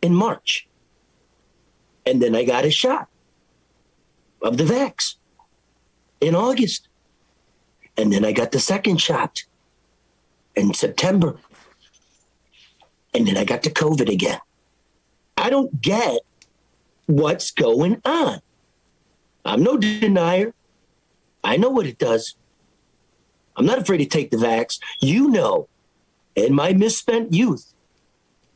in March. And then I got a shot of the vax in August. And then I got the second shot in September. And then I got the COVID again. I don't get what's going on. I'm no denier. I know what it does. I'm not afraid to take the vax. You know, in my misspent youth,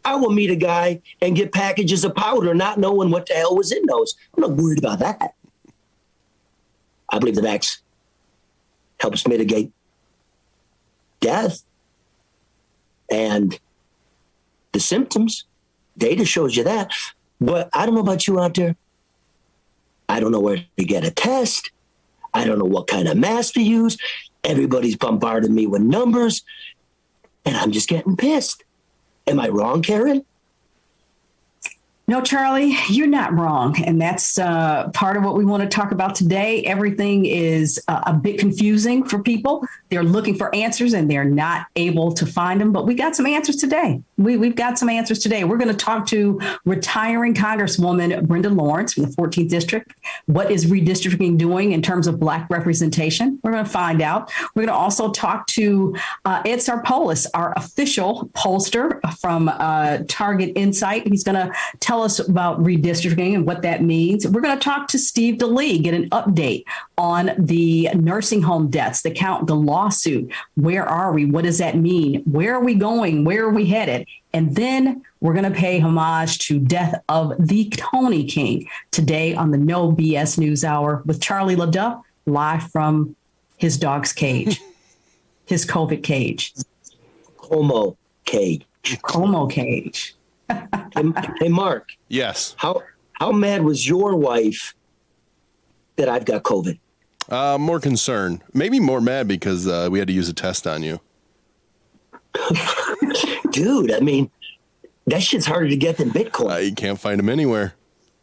I will meet a guy and get packages of powder not knowing what the hell was in those. I'm not worried about that. I believe the vax helps mitigate death and the symptoms. Data shows you that. But I don't know about you out there. I don't know where to get a test. I don't know what kind of mask to use. Everybody's bombarding me with numbers, and I'm just getting pissed. Am I wrong, Karen? No, Charlie, you're not wrong. And that's part of what we want to talk about today. Everything is a bit confusing for people. They're looking for answers and they're not able to find them. But we got some answers today. We've got some answers today. We're going to talk to retiring Congresswoman Brenda Lawrence from the 14th District. What is redistricting doing in terms of Black representation? We're going to find out. We're going to also talk to Ed Sarpolous, our official pollster from Target Insight. He's going to tell us about redistricting and what that means. We're going to talk to Steve DeLee, get an update on the nursing home deaths, the count, the lawsuit. Where are we? What does that mean? Where are we going? Where are we headed? And then we're going to pay homage to death of the Coney King today on the No BS News Hour with Charlie LeDuff, live from his dog's cage, his COVID cage. Como cage. Como cage. Hey, Mark. Yes. How mad was your wife that I've got COVID? More concerned. Maybe more mad because we had to use a test on you. Dude, I mean, that shit's harder to get than Bitcoin. You can't find them anywhere.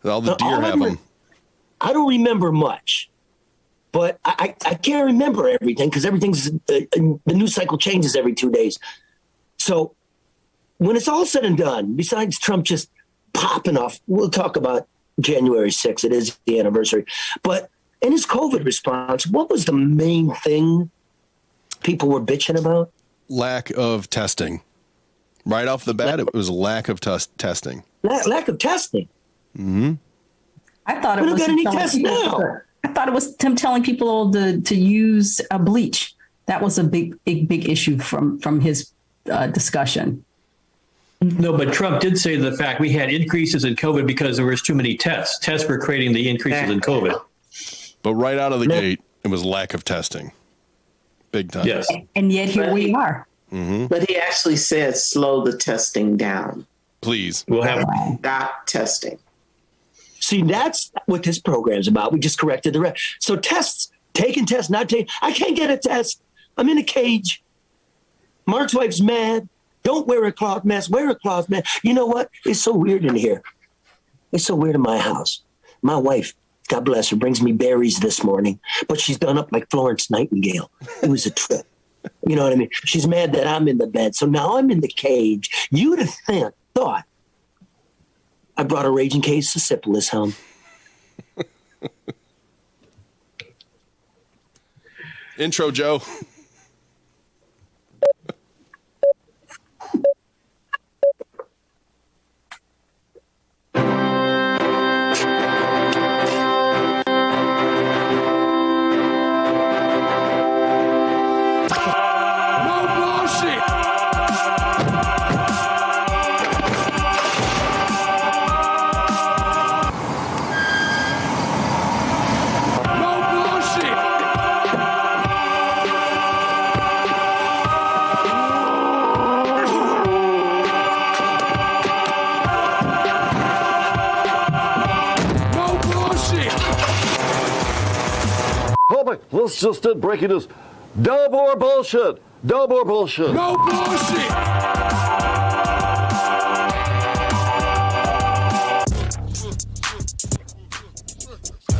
All the deer have them. I don't remember much, but I can't remember everything because everything's the news cycle changes every 2 days. So when it's all said and done, besides Trump just popping off, we'll talk about January 6th. It is the anniversary. But in his COVID response, what was the main thing people were bitching about? Lack of testing. Right off the bat, it was a lack of testing. Lack of testing. Mm-hmm. I thought it we was don't got any tests now. I thought it was him telling people to use bleach. That was a big issue from his discussion. No, but Trump did say the fact we had increases in COVID because there was too many tests. Tests were creating the increases in COVID. But right out of the gate, it was lack of testing. Big time. Yes. And yet here we are. Mm-hmm. But he actually said, slow the testing down. Please. We'll have Stop testing. See, that's what this program's about. We just corrected the rest. So tests, taking tests, not taking. I can't get a test. I'm in a cage. Mark's wife's mad. Don't wear a cloth mask. Wear a cloth mask. You know what? It's so weird in here. It's so weird in my house. My wife, God bless her, brings me berries this morning, but she's done up like Florence Nightingale. It was a trip. You know what I mean? She's mad that I'm in the bed. So now I'm in the cage. You'd have thought I brought a raging case of syphilis home. Intro, Joe. Let's just did breaking news. No more bullshit. No more bullshit. No bullshit.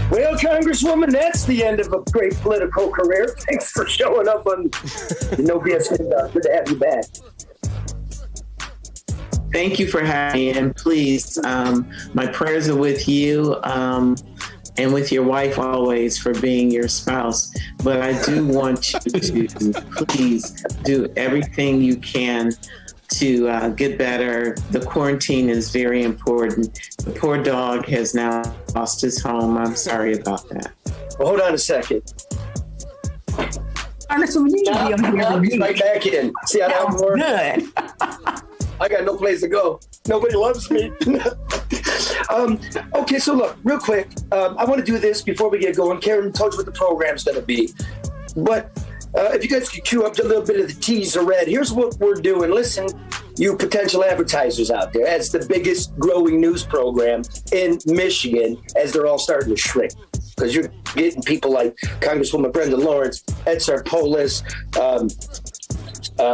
Well, Congresswoman, that's the end of a great political career. Thanks for showing up on the No BS News Hour. Good to have you back. Thank you for having me. And please, my prayers are with you and with your wife always for being your spouse. But I do want you to please do everything you can to get better. The quarantine is very important. The poor dog has now lost his home. I'm sorry about that. Well, hold on a second. Congresswoman, you need to be on here with me. Right back in. See how that That was works? good. I got no place to go. Nobody loves me. Okay, so look, real quick, I want to do this before we get going. Karen told you what the program's going to be. But if you guys could cue up a little bit of the teaser red, here's what we're doing. Listen, you potential advertisers out there, as the biggest growing news program in Michigan, as they're all starting to shrink. Because you're getting people like Congresswoman Brenda Lawrence, Ed Sarpolous,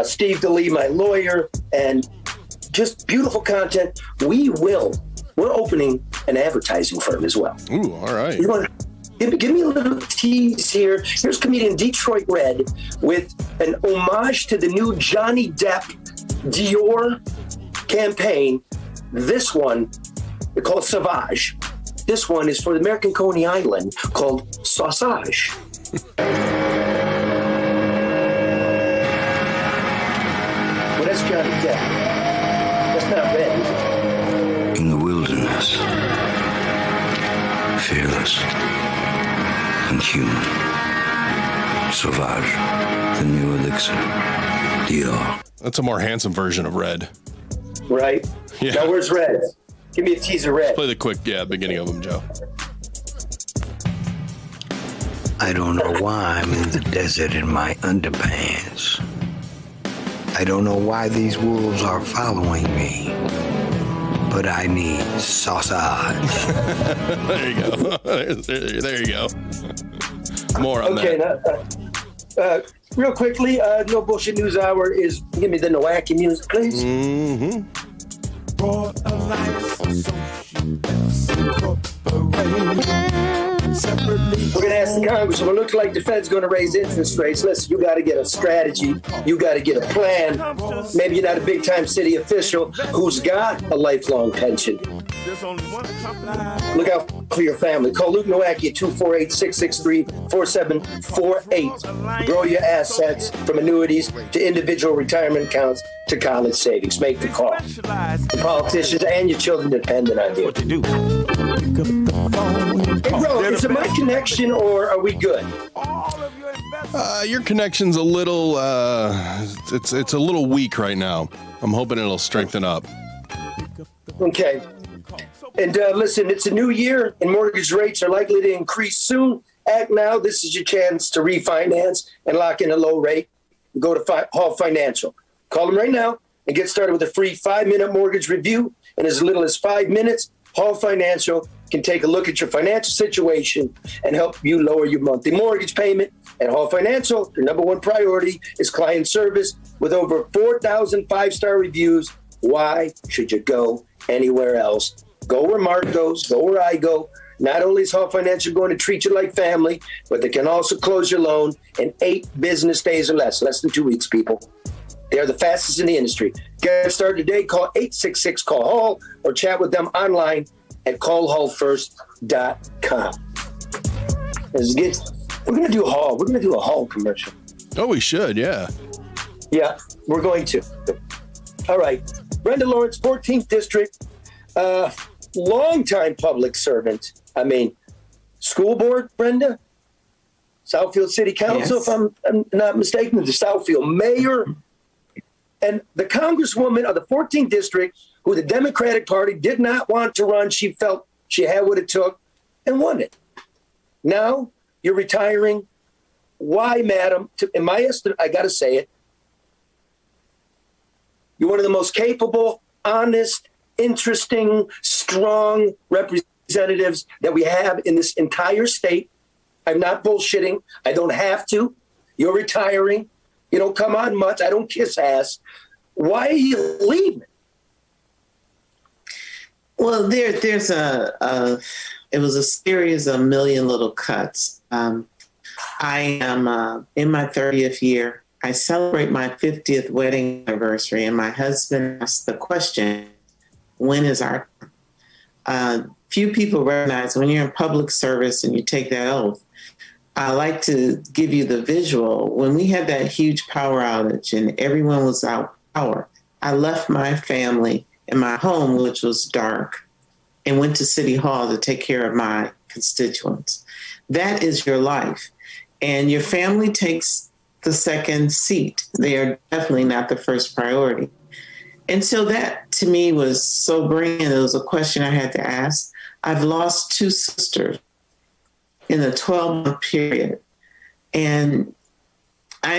Steve DeLee, my lawyer, and just beautiful content. We're opening an advertising firm as well. Ooh, all right. You want to give me a little tease here. Here's comedian Detroit Red with an homage to the new Johnny Depp Dior campaign. This one, they call it Sauvage. This one is for the American Coney Island called Sausage. Well, that's Johnny Depp. That's not red, is it? In the wilderness, fearless and human. Sauvage, the new elixir, Dior. That's a more handsome version of Red. Right? Yeah. Now, where's red? Give me a teaser red. Play the quick, beginning of them, Joe. I don't know why I'm in the desert in my underpants. I don't know why these wolves are following me, but I need sausage. There you go. There you go. More on that. Real quickly, No Bullshit News Hour is, give me the no wacky music, please. Mm-hmm. We're going to ask the Congressman, it looks like the Fed's going to raise interest rates. Listen, you got to get a strategy. You got to get a plan. Maybe you're not a big-time city official who's got a lifelong pension. Look out for your family. Call Luke Nowacki at 248-663-4748. Grow your assets from annuities to individual retirement accounts to college savings. Make the call. The politicians and your children dependent on you. Hey, bro, is it my connection or are we good? Your connection's a little, it's a little weak right now. I'm hoping it'll strengthen up. Okay. And listen, it's a new year and mortgage rates are likely to increase soon. Act now. This is your chance to refinance and lock in a low rate. Go to Hall Financial. Call them right now and get started with a free 5-minute mortgage review. In as little as 5 minutes, Hall Financial can take a look at your financial situation and help you lower your monthly mortgage payment. At Hall Financial, their number one priority is client service with over 4,000 5-star reviews. Why should you go anywhere else? Go where Mark goes, go where I go. Not only is Hall Financial going to treat you like family, but they can also close your loan in 8 business days or less than 2 weeks, people. They are the fastest in the industry. Get started today. Call 866-CALL-HALL or chat with them online at callhallfirst.com. We're going to do a Hall. We're going to do a Hall commercial. Oh, we should, yeah. Yeah, we're going to. All right. Brenda Lawrence, 14th District, longtime public servant. I mean, school board, Brenda? Southfield City Council, yes. If I'm not mistaken, the Southfield mayor. And the Congresswoman of the 14th District, who the Democratic Party did not want to run, she felt she had what it took and won it. Now you're retiring. Why, madam? In my estimate, I got to say it. You're one of the most capable, honest, interesting, strong representatives that we have in this entire state. I'm not bullshitting. I don't have to. You're retiring. You don't come on much. I don't kiss ass. Why are you leaving? Well, it was a series of million little cuts. I am in my 30th year. I celebrate my 50th wedding anniversary, and my husband asked the question, when is our few people recognize when you're in public service and you take that oath. I like to give you the visual. When we had that huge power outage and everyone was out of power, I left my family in my home, which was dark, and went to City Hall to take care of my constituents. That is your life. And your family takes the second seat. They are definitely not the first priority. And so that to me was sobering, and it was a question I had to ask. I've lost 2 sisters in a 12-month period, and I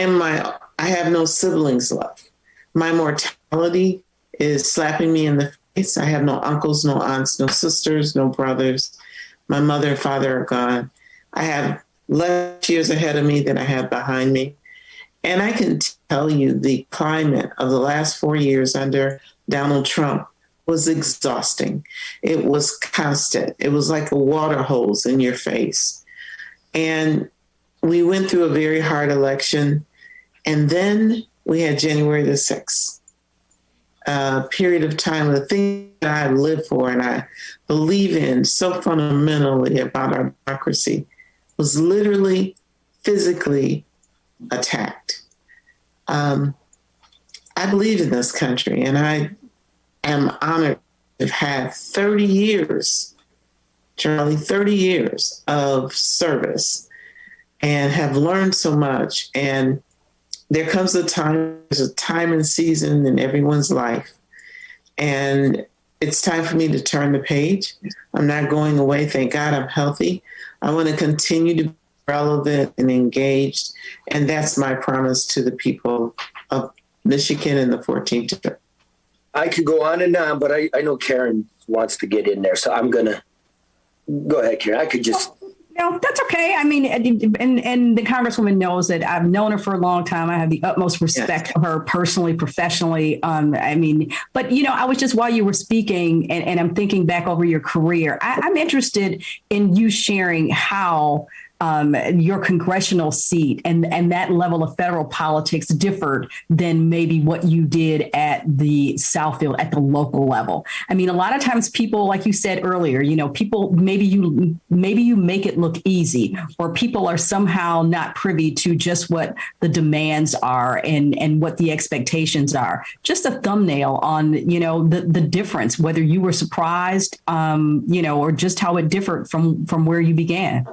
have no siblings left. My mortality is slapping me in the face. I have no uncles, no aunts, no sisters, no brothers. My mother and father are gone. I have less years ahead of me than I have behind me. And I can tell you the climate of the last 4 years under Donald Trump was exhausting. It was constant. It was like a water hose in your face. And we went through a very hard election. And then we had January the 6th, a period of time, the thing that I live for and I believe in so fundamentally about our democracy was literally physically attacked. I believe in this country, and I am honored to have had 30 years, Charlie, 30 years of service and have learned so much. And there comes a time, there's a time and season in everyone's life. And it's time for me to turn the page. I'm not going away. Thank God I'm healthy. I want to continue to be relevant and engaged. And that's my promise to the people of Michigan and the 14th District. I could go on and on, but I know Karen wants to get in there. So I'm going to go ahead, Karen. I could just... No, that's okay. I mean, and the Congresswoman knows that I've known her for a long time. I have the utmost respect for her personally, professionally. I mean, but, you know, I was just, while you were speaking and I'm thinking back over your career, I'm interested in you sharing how your congressional seat and that level of federal politics differed than maybe what you did at the Southfield at the local level. I mean, a lot of times people, like you said earlier, you know, people, maybe you make it look easy, or people are somehow not privy to just what the demands are and what the expectations are. Just a thumbnail on, you know, the difference, whether you were surprised, you know, or just how it differed from where you began.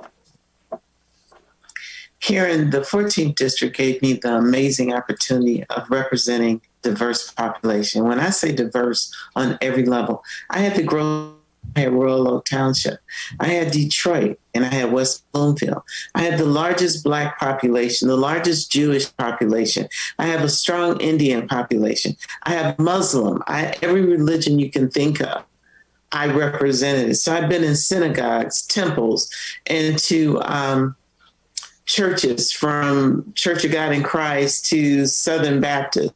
Karen, the 14th District gave me the amazing opportunity of representing diverse population. When I say diverse on every level, I had to grow. I had Royal Oak Township. I had Detroit, and I had West Bloomfield. I had the largest Black population, the largest Jewish population. I have a strong Indian population. I have Muslim. Every religion you can think of, I represented. So I've been in synagogues, temples, and to churches, from Church of God in Christ to Southern Baptist.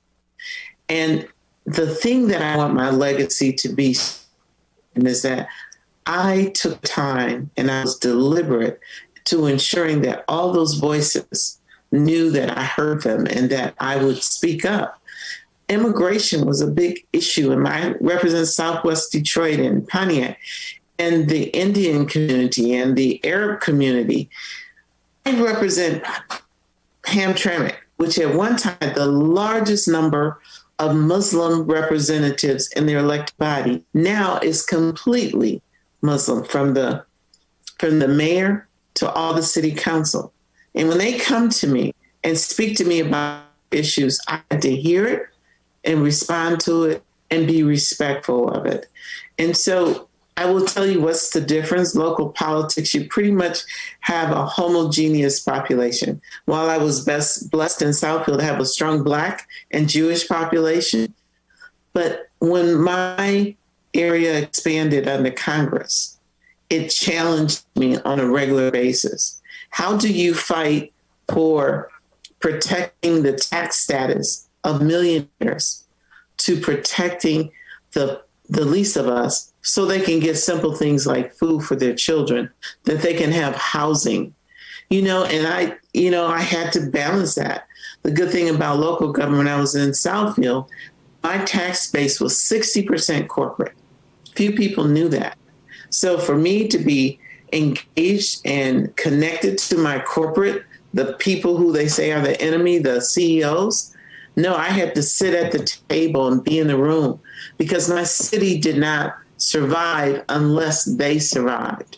And the thing that I want my legacy to be is that I took time and I was deliberate to ensuring that all those voices knew that I heard them and that I would speak up. Immigration was a big issue, and I represent Southwest Detroit and Pontiac, and the Indian community and the Arab community. I represent Hamtramck, which at one time had the largest number of Muslim representatives in their elected body, now is completely Muslim, from the mayor to all the city council. And when they come to me and speak to me about issues, I had to hear it and respond to it and be respectful of it. And so I will tell you what's the difference. Local politics, you pretty much have a homogeneous population. While I was blessed in Southfield to have a strong Black and Jewish population, but when my area expanded under Congress, it challenged me on a regular basis. How do you fight for protecting the tax status of millionaires to protecting the least of us, so they can get simple things like food for their children, that they can have housing, you know, and I had to balance that. The good thing about local government, I was in Southfield, my tax base was 60% corporate, Few people knew that. So for me to be engaged and connected to my corporate, the people who they say are the enemy, the CEOs, no, I had to sit at the table and be in the room because my city did not survive unless they survived.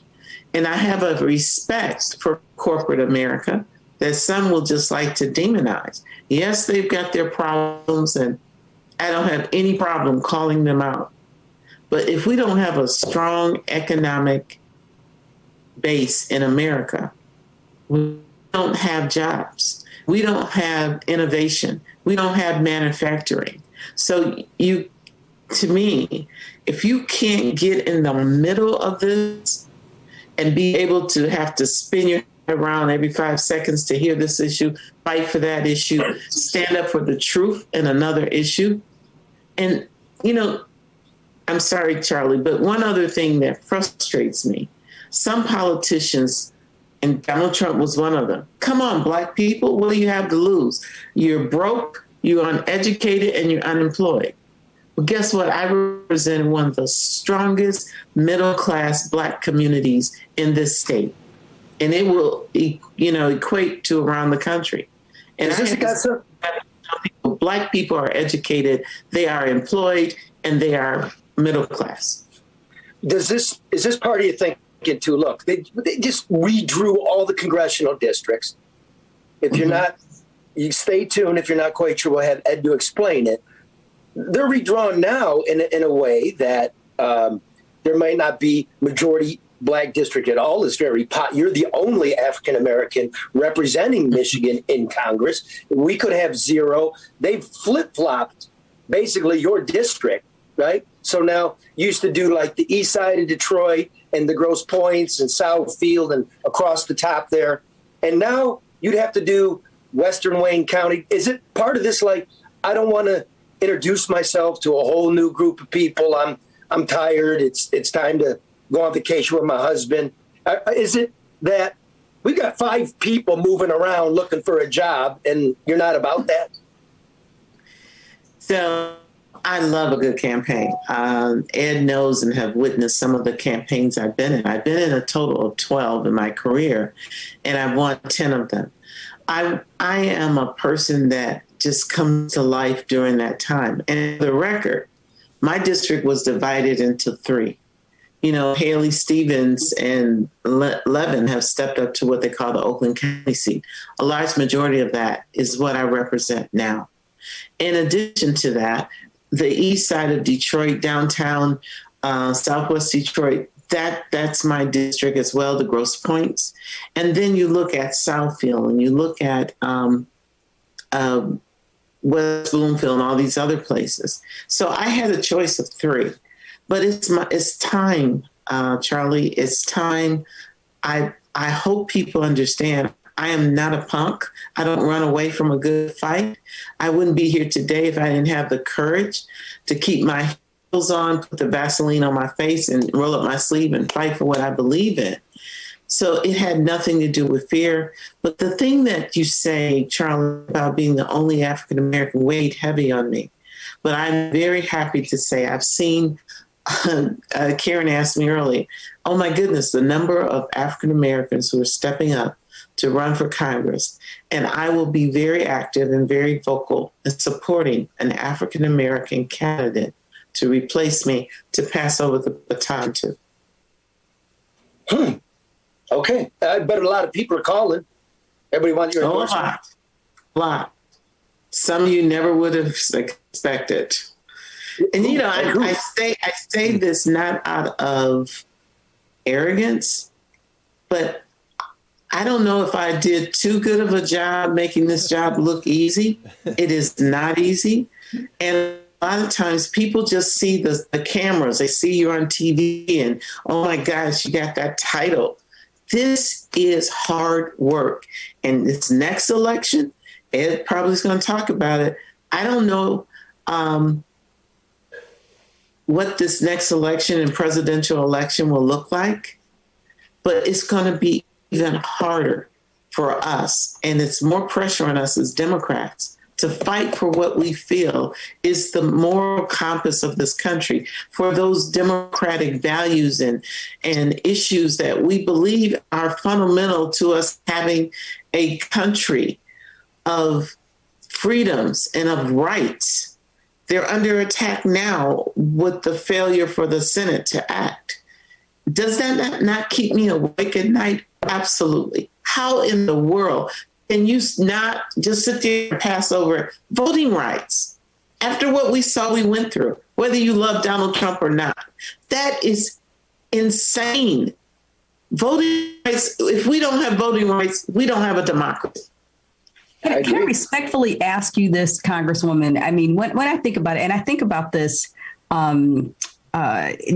And I have a respect for corporate America that some will just like to demonize. Yes, they've got their problems, and I don't have any problem calling them out. But if we don't have a strong economic base in America, we don't have jobs. We don't have innovation. We don't have manufacturing. So to me, if you can't get in the middle of this and be able to have to spin your head around every 5 seconds to hear this issue, fight for that issue, stand up for the truth in another issue. And, I'm sorry, Charlie, but one other thing that frustrates me, some politicians, and Donald Trump was one of them. Come on, Black people, what do you have to lose? You're broke, you're uneducated, and you're unemployed. Well, guess what? I represent one of the strongest middle-class Black communities in this state. And it will, equate to around the country. And Black people are educated, they are employed, and they are middle class. Is this part of your thinking too? Look, they just redrew all the congressional districts. If you're not, you stay tuned. If you're not quite sure, we'll have Ed to explain it. They're redrawn now in a way that there might not be majority Black district at all. It's very you're the only African American representing Michigan in Congress. We could have zero. They've flip-flopped basically your district, right? So now you used to do like the east side of Detroit and the Grosse Points and Southfield and across the top there. And now you'd have to do Western Wayne County. Is it part of this, like, I don't want to introduce myself to a whole new group of people. I'm tired. It's time to go on vacation with my husband. Is it that we got 5 people moving around looking for a job and you're not about that? So I love a good campaign. Ed knows and have witnessed some of the campaigns I've been in. I've been in a total of 12 in my career, and I've won 10 of them. I am a person that just comes to life during that time. And for the record, my district was divided into 3. Haley Stevens and Levin have stepped up to what they call the Oakland County seat. A large majority of that is what I represent now. In addition to that, the east side of Detroit, downtown, southwest Detroit, that's my district as well, the Grosse Points. And then you look at Southfield and you look at West Bloomfield and all these other places. So I had a choice of 3. But it's time, Charlie. It's time. I hope people understand. I am not a punk. I don't run away from a good fight. I wouldn't be here today if I didn't have the courage to keep my heels on, put the Vaseline on my face, and roll up my sleeve and fight for what I believe in. So it had nothing to do with fear. But the thing that you say, Charlie, about being the only African American weighed heavy on me. But I'm very happy to say I've seen. Karen asked me earlier, oh my goodness, the number of African Americans who are stepping up to run for Congress. And I will be very active and very vocal in supporting an African American candidate to replace me, to pass over the baton to. Okay. I bet a lot of people are calling. Everybody wants your endorsement. A lot. Some of you never would have expected. And, I say this not out of arrogance, but I don't know if I did too good of a job making this job look easy. It is not easy. And a lot of times people just see the cameras. They see you on TV and, oh, my gosh, you got that title. This is hard work. And this next election, Ed probably is going to talk about it. I don't know what this next election and presidential election will look like, but it's going to be even harder for us. And it's more pressure on us as Democrats to fight for what we feel is the moral compass of this country, for those democratic values and issues that we believe are fundamental to us having a country of freedoms and of rights. They're under attack now with the failure for the Senate to act. Does that not keep me awake at night? Absolutely. How in the world can you not just sit there and pass over voting rights after what we saw we went through, whether you love Donald Trump or not? That is insane. Voting rights, if we don't have voting rights, we don't have a democracy. Can I respectfully ask you this, Congresswoman? I mean, when I think about it, and I think about this,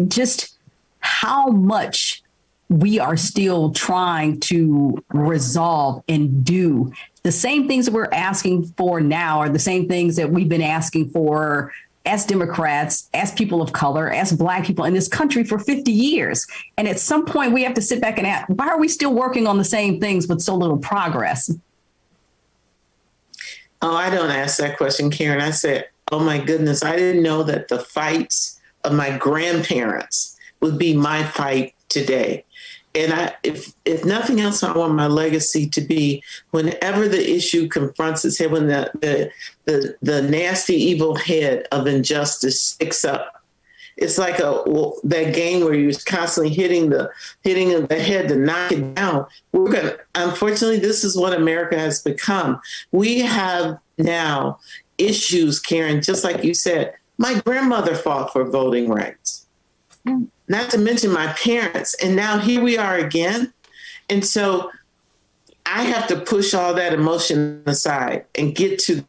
just how much we are still trying to resolve and do. The same things that we're asking for now are the same things that we've been asking for as Democrats, as people of color, as Black people in this country for 50 years. And at some point, we have to sit back and ask, why are we still working on the same things with so little progress? Oh, I don't ask that question, Karen. I said, oh my goodness, I didn't know that the fights of my grandparents would be my fight today. And if nothing else, I want my legacy to be, whenever the issue confronts its head, when the nasty, evil head of injustice sticks up, it's like that game where you're constantly hitting the head to knock it down. Unfortunately, this is what America has become. We have now issues, Karen, just like you said. My grandmother fought for voting rights, not to mention my parents. And now here we are again. And so I have to push all that emotion aside and get to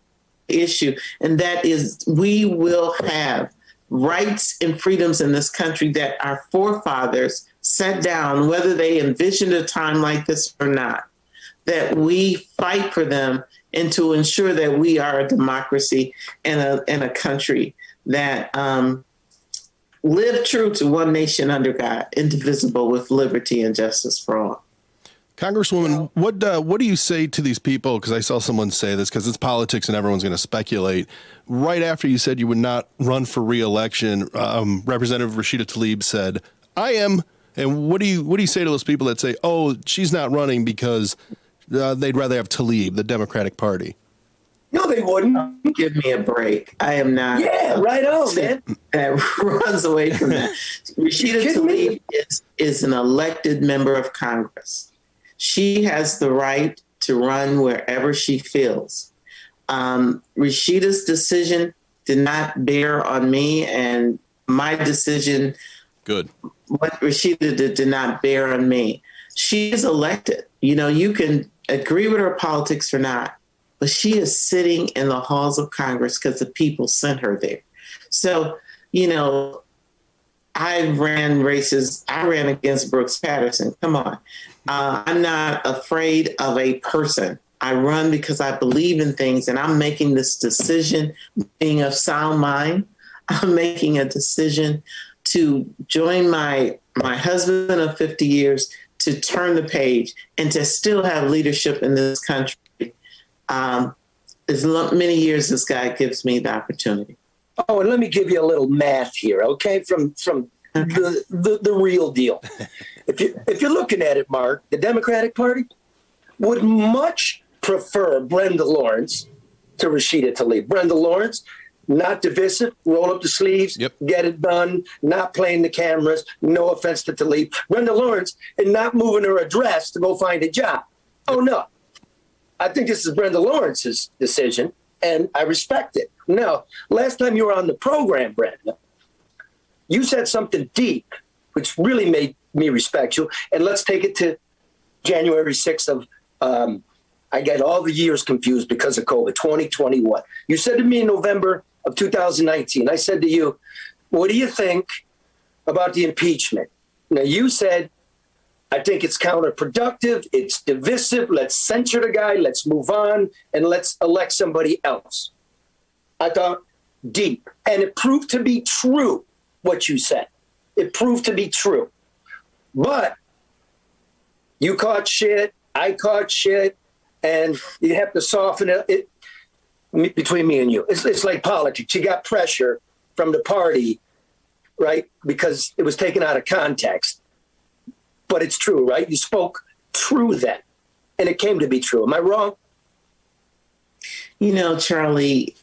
the issue. And that is, we will have rights and freedoms in this country that our forefathers set down, whether they envisioned a time like this or not, that we fight for them and to ensure that we are a democracy and a country that live true to one nation under God, indivisible, with liberty and justice for all. Congresswoman, what do you say to these people? Because I saw someone say this, because it's politics and everyone's going to speculate. Right after you said you would not run for re-election, Representative Rashida Tlaib said, "I am." And what do you say to those people that say, "Oh, she's not running because they'd rather have Tlaib, the Democratic Party"? No, they wouldn't. Give me a break. I am not. Yeah, right on, man. That runs away from that. Rashida Tlaib is an elected member of Congress. She has the right to run wherever she feels. Rashida's decision did not bear on me, and my decision, what Rashida did not bear on me. She is elected. You can agree with her politics or not, but she is sitting in the halls of Congress because the people sent her there. So, I ran races. I ran against Brooks Patterson. Come on. I'm not afraid of a person. I run because I believe in things, and I'm making this decision, being of sound mind. I'm making a decision to join my husband of 50 years, to turn the page and to still have leadership in this country. As many years this guy gives me the opportunity. Oh, and let me give you a little math here, okay? From the real deal. If you're looking at it, Mark, the Democratic Party would much prefer Brenda Lawrence to Rashida Tlaib. Brenda Lawrence, not divisive, roll up the sleeves, get it done, not playing the cameras, no offense to Tlaib. Brenda Lawrence, and not moving her address to go find a job. Oh, no. I think this is Brenda Lawrence's decision, and I respect it. Now, last time you were on the program, Brenda, you said something deep, which really made me respect you. And let's take it to January 6th of, I get all the years confused because of COVID, 2021. You said to me in November of 2019, I said to you, what do you think about the impeachment? Now, you said, I think it's counterproductive, it's divisive, let's censure the guy, let's move on, and let's elect somebody else. I thought, deep. And it proved to be true, what you said. It proved to be true. But you caught shit, I caught shit, and you have to soften it. between me and you. It's like politics. You got pressure from the party, right? Because it was taken out of context. But it's true, right? You spoke true then, and it came to be true. Am I wrong? You know, Charlie,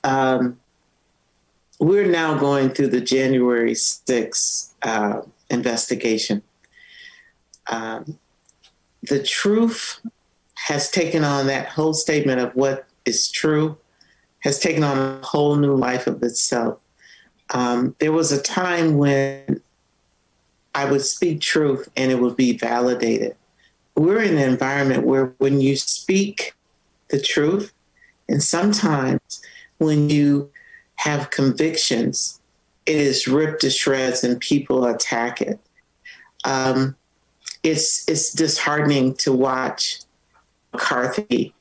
we're now going through the January 6th investigation. The truth has taken on that whole statement of what is true, has taken on a whole new life of itself. There was a time when I would speak truth and it would be validated. We're in an environment where when you speak the truth, and sometimes when you have convictions, it is ripped to shreds and people attack it. It's disheartening to watch McCarthy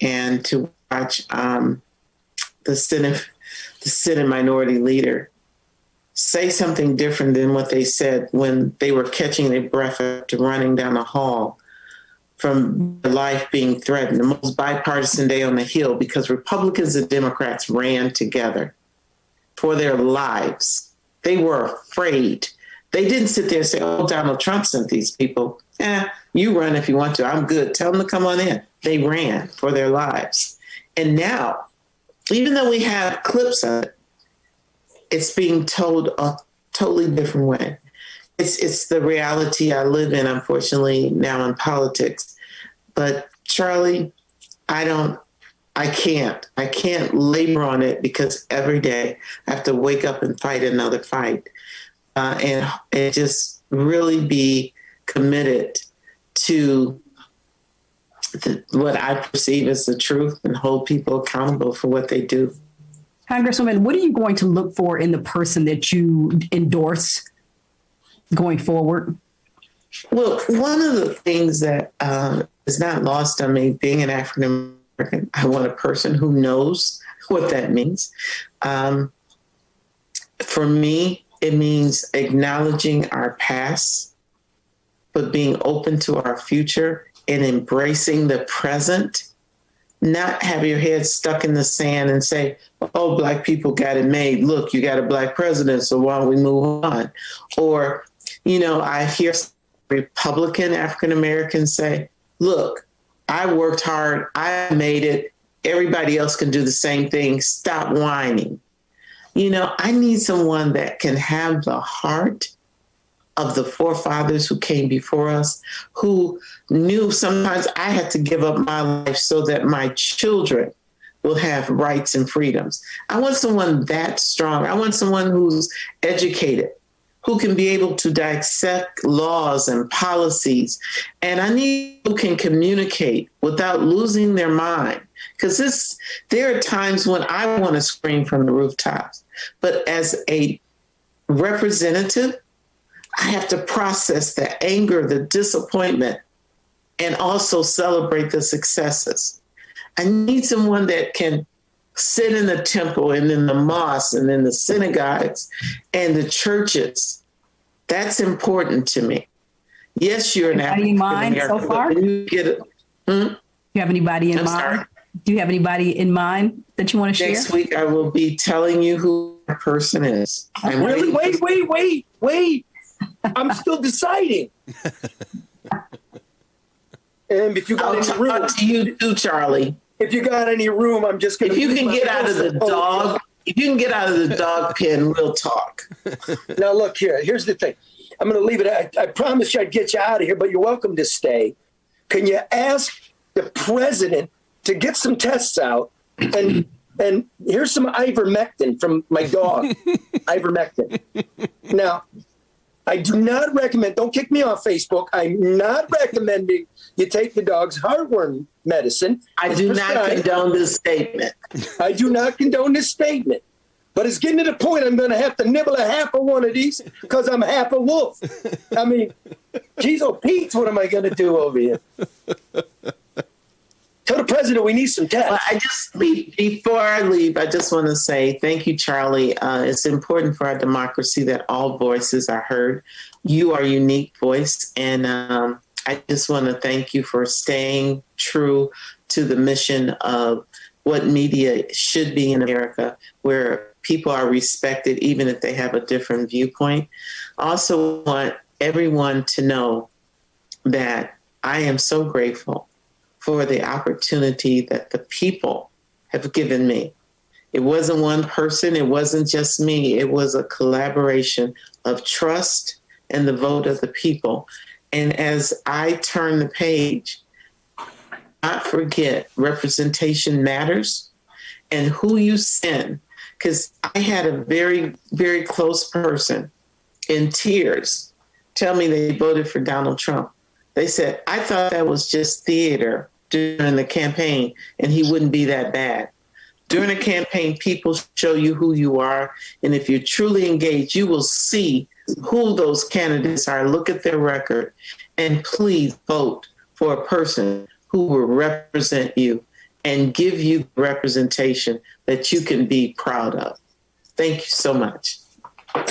and to watch the Senate Minority Leader say something different than what they said when they were catching their breath after running down the hall from their life being threatened, the most bipartisan day on the Hill, because Republicans and Democrats ran together for their lives. They were afraid. They didn't sit there and say, oh, Donald Trump sent these people. You run if you want to. I'm good. Tell them to come on in. They ran for their lives. And now, even though we have clips of it, it's being told a totally different way. It's the reality I live in, unfortunately, now in politics. But Charlie, I can't labor on it because every day I have to wake up and fight another fight. And just really be committed to what I perceive as the truth and hold people accountable for what they do. Congresswoman, what are you going to look for in the person that you endorse going forward? Well, one of the things that is not lost on me, being an African American, I want a person who knows what that means. For me, it means acknowledging our past, but being open to our future and embracing the present. Not have your head stuck in the sand and say, oh, Black people got it made. Look, you got a Black president, so why don't we move on? Or, I hear Republican African-Americans say, look, I worked hard. I made it. Everybody else can do the same thing. Stop whining. I need someone that can have the heart of the forefathers who came before us, who knew sometimes I had to give up my life so that my children will have rights and freedoms. I want someone that strong. I want someone who's educated, who can be able to dissect laws and policies. And I need who can communicate without losing their mind. Because there are times when I want to scream from the rooftops. But as a representative, I have to process the anger, the disappointment, and also celebrate the successes. I need someone that can sit in the temple and in the mosque and in the synagogues and the churches. That's important to me. Yes, you're an African American. So far? You get it. Do you have anybody in mind? Sorry? Do you have anybody in mind that you want to share? Next week, I will be telling you who that person is. Really? Wait. I'm still deciding. And if you got any room, talk to you too, Charlie. If you got any room, I'm just going to. If you can get out of the dog pen, we'll talk. Now, look here. Here's the thing. I'm going to leave it. I promised you I'd get you out of here, but you're welcome to stay. Can you ask the president to get some tests out? And here's some ivermectin from my dog. Ivermectin. Now, I do not recommend, don't kick me off Facebook. I'm not recommending you take the dog's heartworm medicine. I do not condone this statement. I do not condone this statement. But it's getting to the point I'm going to have to nibble a half of one of these because I'm half a wolf. I mean, geez, oh, Pete, what am I going to do over here? Tell the president we need some tests. Well, before I leave, I just want to say thank you, Charlie. It's important for our democracy that all voices are heard. You are a unique voice, and I just want to thank you for staying true to the mission of what media should be in America, where people are respected even if they have a different viewpoint. I also want everyone to know that I am so grateful for the opportunity that the people have given me. It wasn't one person, it wasn't just me, it was a collaboration of trust and the vote of the people. And as I turn the page, not forget representation matters and who you send. Because I had a very, very close person in tears tell me they voted for Donald Trump. They said, I thought that was just theater during the campaign and he wouldn't be that bad. During a campaign, people show you who you are. And if you're truly engaged, you will see who those candidates are. Look at their record and please vote for a person who will represent you and give you representation that you can be proud of. Thank you so much.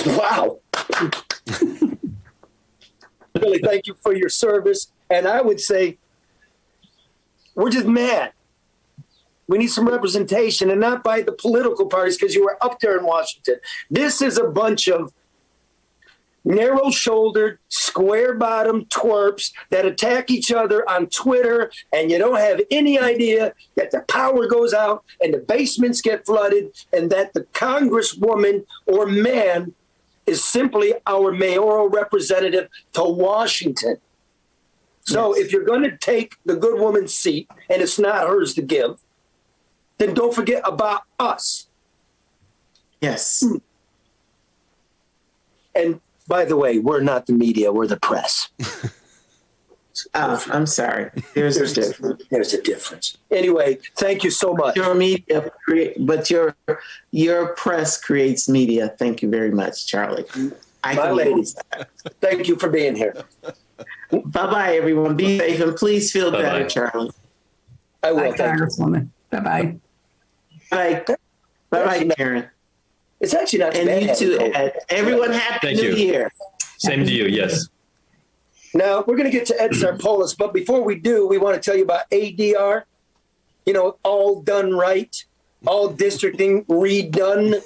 Wow. Really, thank you for your service. And I would say, we're just mad. We need some representation, and not by the political parties, because you were up there in Washington. This is a bunch of narrow-shouldered, square-bottomed twerps that attack each other on Twitter, and you don't have any idea that the power goes out and the basements get flooded and that the congresswoman or man is simply our mayoral representative to Washington. So if you're going to take the good woman's seat, and it's not hers to give, then don't forget about us. Yes. And by the way, we're not the media, we're the press. I'm sorry. There's a difference. There's a difference. Anyway, thank you so much. Your media, but your press creates media. Thank you very much, Charlie. My ladies, thank you for being here. Bye-bye, everyone. Be safe and please feel better, Charlie. I will. Bye, Congresswoman. Bye-bye. Bye. Bye-bye, Karen. It's actually not and bad. You too, Ed. Everyone, happy Thank New you. Year. Same to you, yes. Now, we're going to get to Ed Sarpolous, but before we do, we want to tell you about ADR. You know, all done right, all districting redone.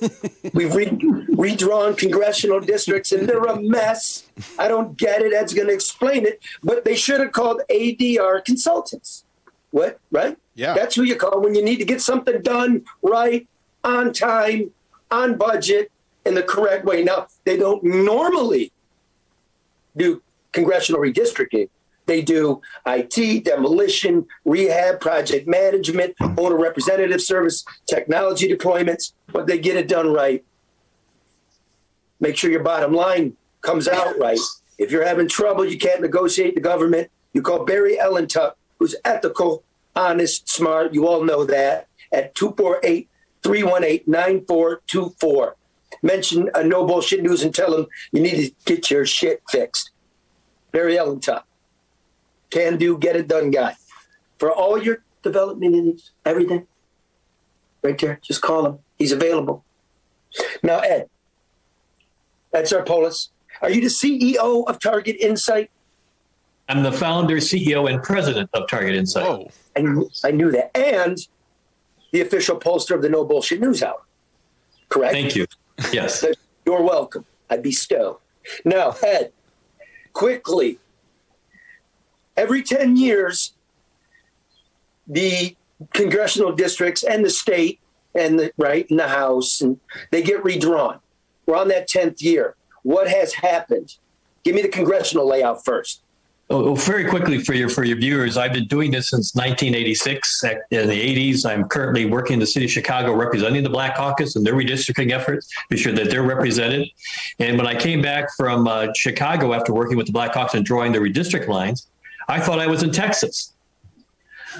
We've redrawn congressional districts, and they're a mess. I don't get it. Ed's going to explain it, but they should have called ADR consultants. What, right? Yeah. That's who you call when you need to get something done right, on time, on budget, in the correct way. Now, they don't normally do congressional redistricting. They do IT, demolition, rehab, project management, owner representative service, technology deployments, but they get it done right. Make sure your bottom line comes out right. If you're having trouble, you can't negotiate the government, you call Barry Ellentuck, who's ethical, honest, smart. You all know that, at 248-318-9424. Mention a No Bullshit News and tell them you need to get your shit fixed. Barry Ellentuck. Can do, get it done guy. For all your development needs, everything, right there, just call him. He's available. Now, Ed Sarpolous, are you the CEO of Target Insight? I'm the founder, CEO, and president of Target Insight. Oh, I knew that. And the official pollster of the No Bullshit News Hour, correct? Thank you. Yes. You're welcome. I bestow. Now, Ed, quickly, every 10 years, the congressional districts and the state and the House, and they get redrawn. We're on that 10th year. What has happened? Give me the congressional layout first. Oh, very quickly for your viewers, I've been doing this since 1986. In the 80s, I'm currently working in the city of Chicago representing the Black Caucus and their redistricting efforts, be sure that they're represented. And when I came back from Chicago after working with the Black Caucus and drawing the redistrict lines, I thought I was in Texas.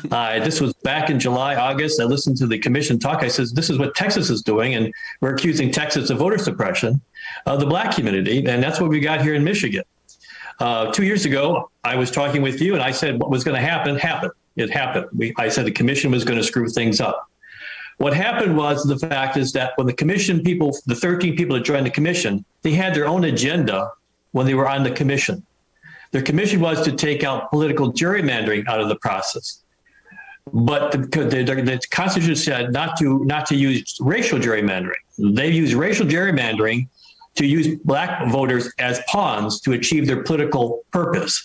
This was back in July, August. I listened to the commission talk. I said, this is what Texas is doing, and we're accusing Texas of voter suppression of the Black community, and that's what we got here in Michigan. 2 years ago, I was talking with you, and I said what was going to happen, happened. It happened. I said the commission was going to screw things up. What happened was, the fact is that when the commission people, the 13 people that joined the commission, they had their own agenda when they were on the commission. Their commission was to take out political gerrymandering out of the process. But the Constitution said not to use racial gerrymandering. They use racial gerrymandering to use black voters as pawns to achieve their political purpose,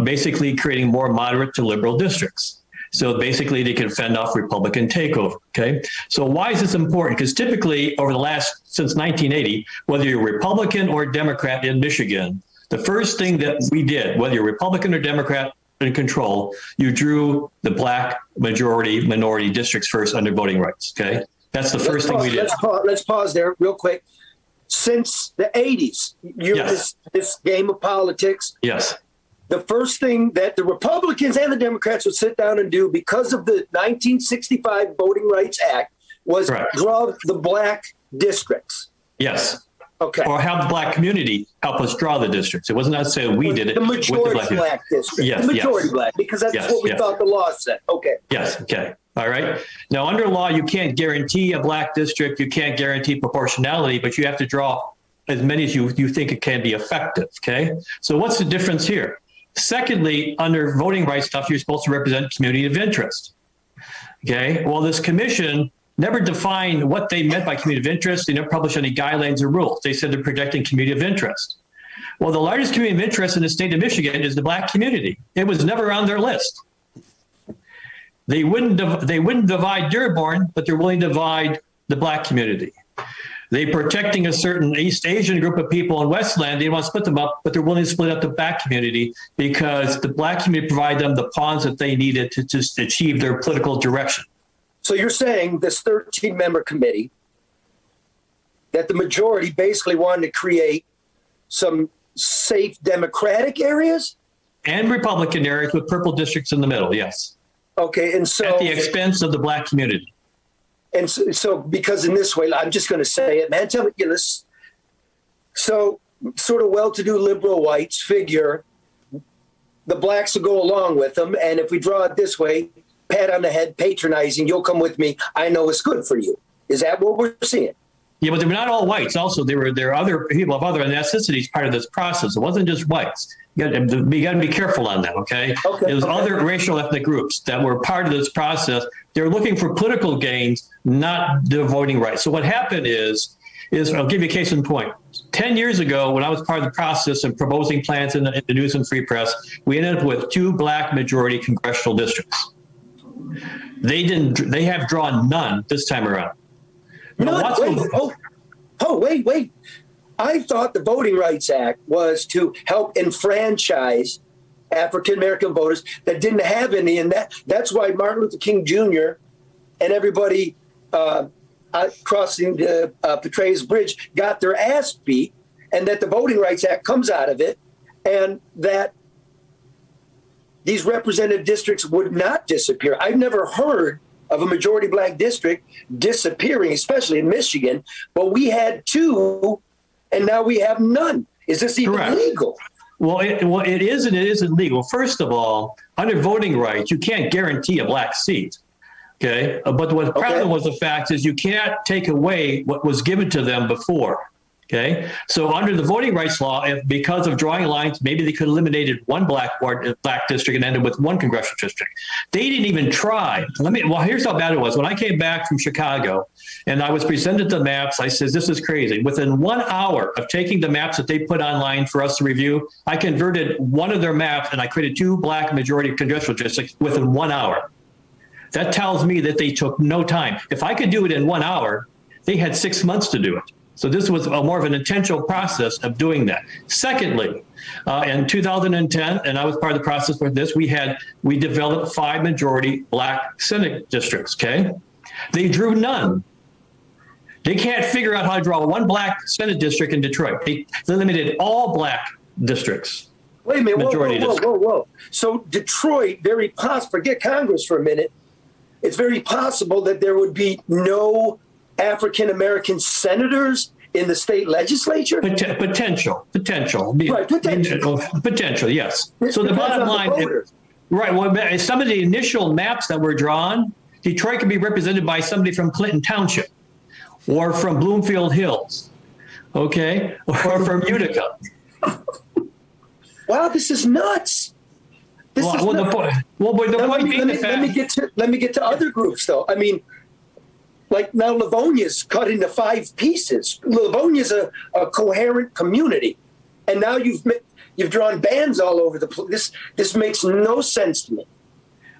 basically creating more moderate to liberal districts. So basically they can fend off Republican takeover, okay? So why is this important? Because typically since 1980, whether you're Republican or Democrat in Michigan, the first thing that we did, whether you're Republican or Democrat in control, you drew the black minority districts first under voting rights, okay? That's the first thing we did. Let's pause there real quick. Since the 80s, this game of politics. Yes. The first thing that the Republicans and the Democrats would sit down and do because of the 1965 Voting Rights Act was draw the black districts. Yes. Okay. Or have the black community help us draw the districts. It wasn't necessarily we did it. The majority black district. Yes. The majority black, because that's what we thought the law said. Okay. Yes. Okay. All right. Now, under law, you can't guarantee a black district. You can't guarantee proportionality, but you have to draw as many as you think it can be effective. Okay. So what's the difference here? Secondly, under voting rights stuff, you're supposed to represent community of interest. Okay. Well, this commission never defined what they meant by community of interest. They never published any guidelines or rules. They said they're protecting community of interest. Well, the largest community of interest in the state of Michigan is the black community. It was never on their list. They wouldn't divide Dearborn, but they're willing to divide the black community. They're protecting a certain East Asian group of people in Westland. They want to split them up, but they're willing to split up the black community because the black community provide them the pawns that they needed to just achieve their political direction. So you're saying this 13-member committee, that the majority basically wanted to create some safe Democratic areas? And Republican areas with purple districts in the middle, yes. Okay, and so... At the expense of the black community. And so because in this way, I'm just going to say it, man, tell me, so sort of well-to-do liberal whites figure the blacks will go along with them, and if we draw it this way, pat on the head, patronizing, you'll come with me, I know it's good for you. Is that what we're seeing? Yeah, but they're not all whites. Also, there are other people of other ethnicities part of this process. It wasn't just whites. You got to be careful on that, okay? There was other racial ethnic groups that were part of this process. They're looking for political gains, not the voting rights. So what happened is I'll give you a case in point. 10 years ago, when I was part of the process of proposing plans in the News and Free Press, we ended up with 2 black majority congressional districts. They have drawn none this time around. Wait. I thought the Voting Rights Act was to help enfranchise African-American voters that didn't have any. And that's why Martin Luther King Jr. and everybody crossing the Petraeus Bridge got their ass beat, and that the Voting Rights Act comes out of it, and that these representative districts would not disappear. I've never heard of a majority black district disappearing, especially in Michigan, but we had 2, and now we have none. Is this even legal? Well, it is and it isn't legal. First of all, under voting rights, you can't guarantee a black seat. Okay. But what the problem was the fact is you can't take away what was given to them before. Okay. So under the voting rights law, because of drawing lines, maybe they could have eliminated one black district and ended with 1 congressional district. They didn't even try. Here's how bad it was. When I came back from Chicago and I was presented the maps, I said, this is crazy. Within 1 hour of taking the maps that they put online for us to review, I converted one of their maps and I created 2 black majority congressional districts within 1 hour. That tells me that they took no time. If I could do it in 1 hour, they had 6 months to do it. So this was more of an intentional process of doing that. Secondly, in 2010, and I was part of the process for this, we developed 5 majority black Senate districts, okay? They drew none. They can't figure out how to draw 1 black Senate district in Detroit. They eliminated all black districts. Wait a minute, whoa. So Detroit, forget Congress for a minute. It's very possible that there would be no African-American senators in the state legislature? Potential. Right, potential, yes. So the bottom line, some of the initial maps that were drawn, Detroit could be represented by somebody from Clinton Township or from Bloomfield Hills, okay, or from Utica. Wow, this is nuts. Let me get to other groups though. I mean, like now Livonia's cut into 5 pieces. Livonia's a coherent community, and now you've drawn bands all over the place. This makes no sense to me.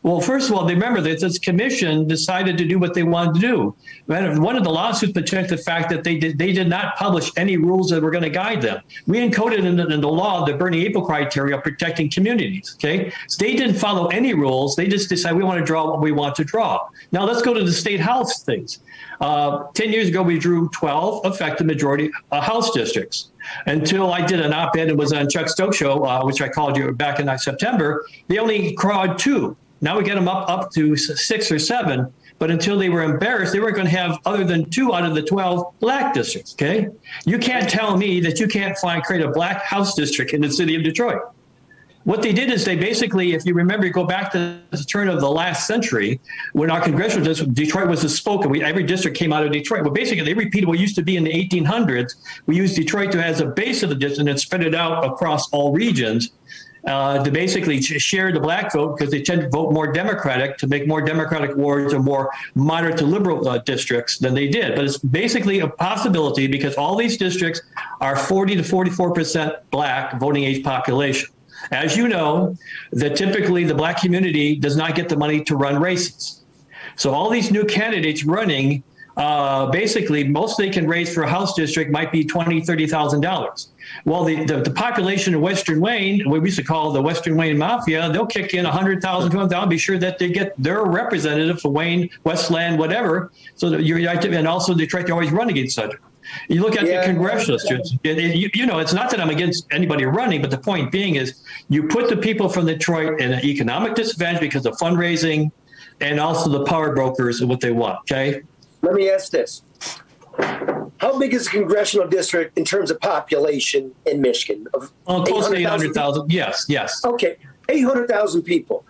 Well, first of all, remember that this commission decided to do what they wanted to do. One of the lawsuits protected the fact that they did not publish any rules that were going to guide them. We encoded in the law the Bernie-April criteria of protecting communities, okay? So they didn't follow any rules. They just decided we want to draw what we want to draw. Now let's go to the state house things. 10 years ago, we drew 12 effective majority house districts. Until I did an op-ed and was on Chuck Stokes show, which I called you back in September, they only crawled 2. Now we get them up to 6 or 7, but until they were embarrassed, they weren't going to have other than 2 out of the 12 black districts, okay? You can't tell me that you can't create a black house district in the city of Detroit. What they did is they basically, if you remember, go back to the turn of the last century, when our congressional district, Detroit was the spoke, and every district came out of Detroit. Well, basically, they repeated what used to be in the 1800s. We used Detroit as a base of the district and spread it out across all regions. To basically share the black vote, because they tend to vote more Democratic, to make more Democratic wards or more moderate to liberal districts than they did. But it's basically a possibility because all these districts are 40 to 44% black voting age population. As you know, that typically the black community does not get the money to run races. So all these new candidates running, basically most they can raise for a house district might be $20,000, $30,000. Well, the population of Western Wayne, what we used to call the Western Wayne Mafia, they'll kick in 100,000, 200,000, be sure that they get their representative for Wayne, Westland, whatever. So that you're active, and also Detroit, they always run against each other. You look at the congressional districts, you know, it's not that I'm against anybody running, but the point being is you put the people from Detroit in an economic disadvantage because of fundraising and also the power brokers and what they want, okay? Let me ask this. How big is a congressional district in terms of population in Michigan? Close to 800,000. Yes. Okay, 800,000 people.